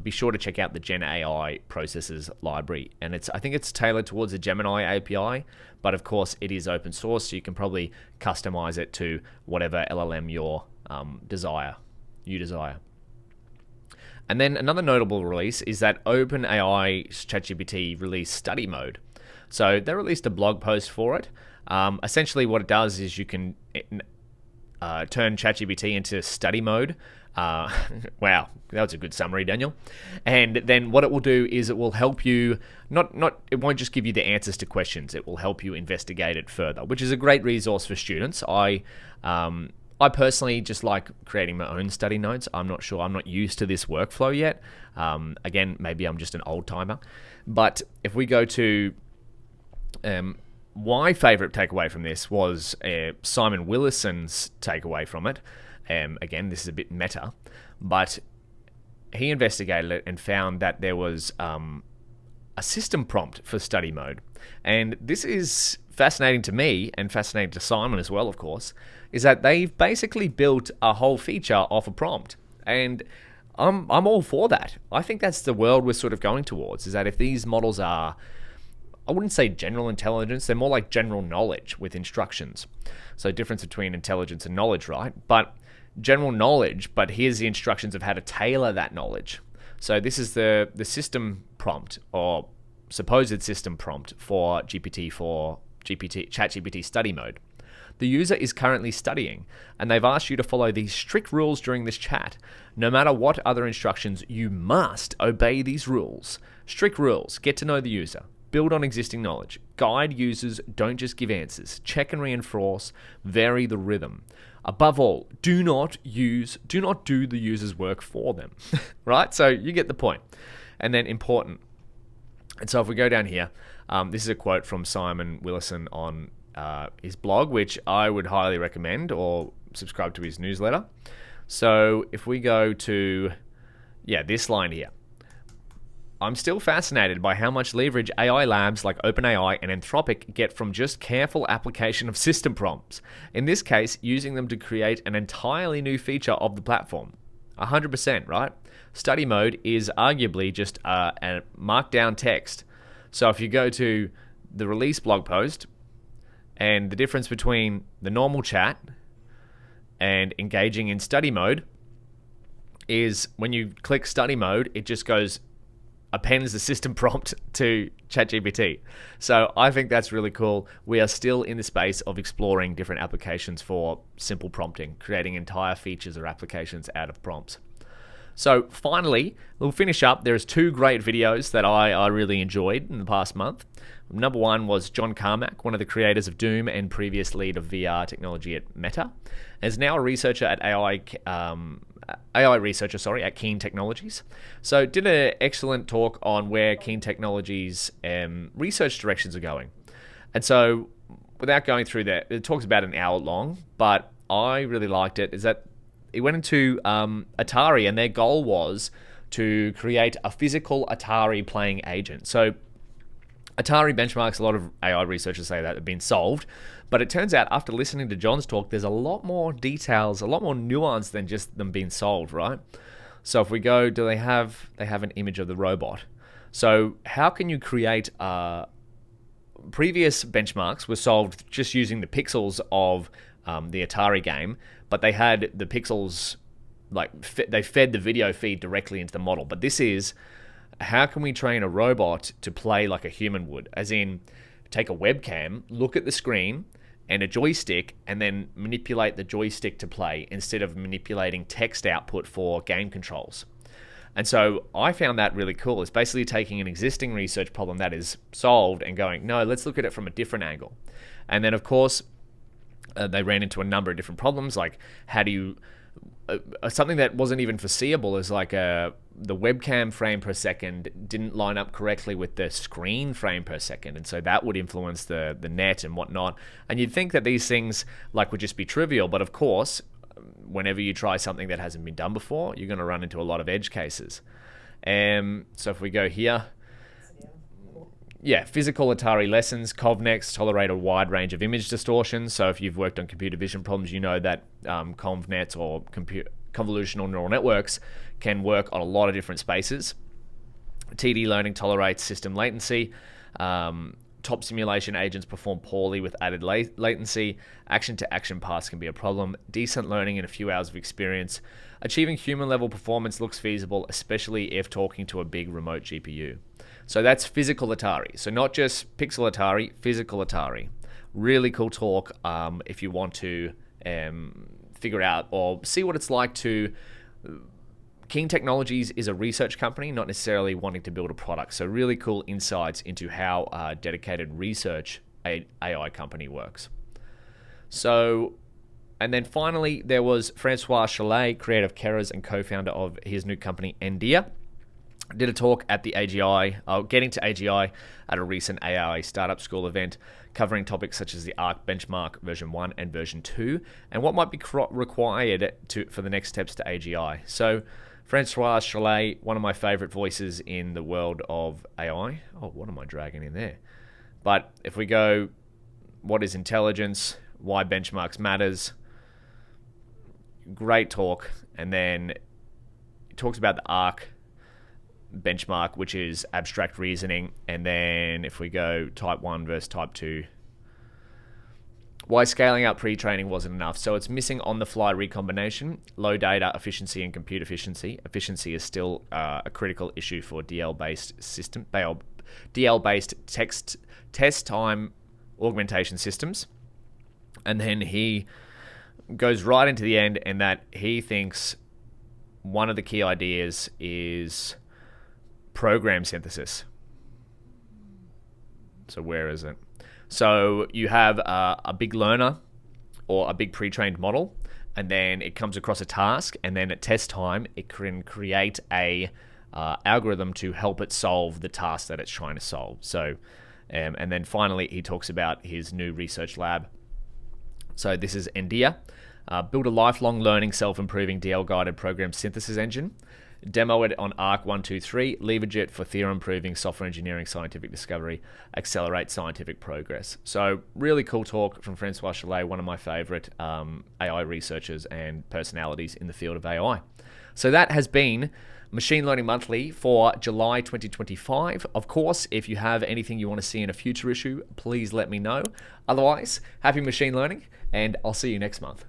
be sure to check out the genai-processors library. And I think it's tailored towards the Gemini API, but of course it is open source, so you can probably customize it to whatever LLM you desire. And then another notable release is that OpenAI's ChatGPT released study mode. So they released a blog post for it. Essentially what it does is you can turn ChatGPT into study mode. Wow, that was a good summary, Daniel. And then what it will do is it will help you, it won't just give you the answers to questions, it will help you investigate it further, which is a great resource for students. I personally just like creating my own study notes. I'm not used to this workflow yet. Again, maybe I'm just an old timer. But if we go to my favorite takeaway from this was Simon Willison's takeaway from it. Again, this is a bit meta, but he investigated it and found that there was a system prompt for study mode. And this is fascinating to me and fascinating to Simon as well, of course, is that they've basically built a whole feature off a prompt. And I'm all for that. I think that's the world we're sort of going towards, is that if these models are, I wouldn't say general intelligence, they're more like general knowledge with instructions. So difference between intelligence and knowledge, right? But general knowledge, but here's the instructions of how to tailor that knowledge. So this is the system prompt, or supposed system prompt for ChatGPT study mode. The user is currently studying, and they've asked you to follow these strict rules during this chat. No matter what other instructions, you must obey these rules. Strict rules: get to know the user, build on existing knowledge, guide users, don't just give answers, check and reinforce, vary the rhythm. Above all, do not do the user's work for them. Right? So you get the point. And then important. And so if we go down here, this is a quote from Simon Willison on his blog, which I would highly recommend, or subscribe to his newsletter. So if we go to, this line here. I'm still fascinated by how much leverage AI labs like OpenAI and Anthropic get from just careful application of system prompts. In this case, using them to create an entirely new feature of the platform. 100%, right? Study mode is arguably just a markdown text. So if you go to the release blog post, and the difference between the normal chat and engaging in study mode is when you click study mode, it just appends the system prompt to ChatGPT. So I think that's really cool. We are still in the space of exploring different applications for simple prompting, creating entire features or applications out of prompts. So finally, we'll finish up. There's two great videos that I really enjoyed in the past month. Number one was John Carmack, one of the creators of Doom and previous lead of VR technology at Meta, is now a researcher at AI researcher at Keen Technologies. So did an excellent talk on where Keen Technologies research directions are going. And so without going through that, it talks about an hour long, but I really liked it, is that it went into Atari, and their goal was to create a physical Atari playing agent. So Atari benchmarks, a lot of AI researchers say that have been solved, but it turns out after listening to John's talk, there's a lot more details, a lot more nuance than just them being solved, right? So if we go, they have an image of the robot. So how can you create previous benchmarks were solved just using the pixels of the Atari game, but they had the pixels, they fed the video feed directly into the model. But this is, how can we train a robot to play like a human would? As in, take a webcam, look at the screen and a joystick, and then manipulate the joystick to play instead of manipulating text output for game controls. And so I found that really cool. It's basically taking an existing research problem that is solved and going, no, let's look at it from a different angle. And then, of course, they ran into a number of different problems, like how do you... something that wasn't even foreseeable is like the webcam frame per second didn't line up correctly with the screen frame per second, and so that would influence the net and whatnot. And you'd think that these things would just be trivial, but of course, whenever you try something that hasn't been done before, you're going to run into a lot of edge cases. So if we go here, physical Atari lessons, CovNex tolerate a wide range of image distortions. So if you've worked on computer vision problems, you know that CovNets or convolutional neural networks can work on a lot of different spaces. TD learning tolerates system latency, top simulation agents perform poorly with added latency. Action-to-action paths can be a problem. Decent learning in a few hours of experience. Achieving human-level performance looks feasible, especially if talking to a big remote GPU. So that's physical Atari. So not just pixel Atari, physical Atari. Really cool talk if you want to figure out or see what it's like to... King Technologies is a research company, not necessarily wanting to build a product. So really cool insights into how a dedicated research AI company works. So, and then finally, there was François Chollet, creator of Keras and co-founder of his new company, Endia. Did a talk at the AGI, getting to AGI at a recent AI startup school event, covering topics such as the ARC benchmark version 1 and version 2, and what might be required for the next steps to AGI. So, François Chollet, one of my favorite voices in the world of AI. Oh, what am I dragging in there? But if we go, what is intelligence? Why benchmarks matters? Great talk. And then it talks about the ARC benchmark, which is abstract reasoning. And then if we go type 1 versus type 2, why scaling up pre-training wasn't enough. So it's missing on-the-fly recombination, low data efficiency, and compute efficiency. Efficiency is still a critical issue for DL-based system, DL-based test time augmentation systems. And then he goes right into the end, and that he thinks one of the key ideas is program synthesis. So where is it? So you have a big learner or a big pre-trained model, and then it comes across a task, and then at test time, it can create a algorithm to help it solve the task that it's trying to solve. So, and then finally, he talks about his new research lab. So this is Endia. Build a lifelong learning, self-improving DL-guided program synthesis engine. Demo it on ARC 123, leverage it for theorem-proving, software engineering, scientific discovery, accelerate scientific progress. So really cool talk from François Chollet, one of my favorite AI researchers and personalities in the field of AI. So that has been Machine Learning Monthly for July 2025. Of course, if you have anything you want to see in a future issue, please let me know. Otherwise, happy machine learning, and I'll see you next month.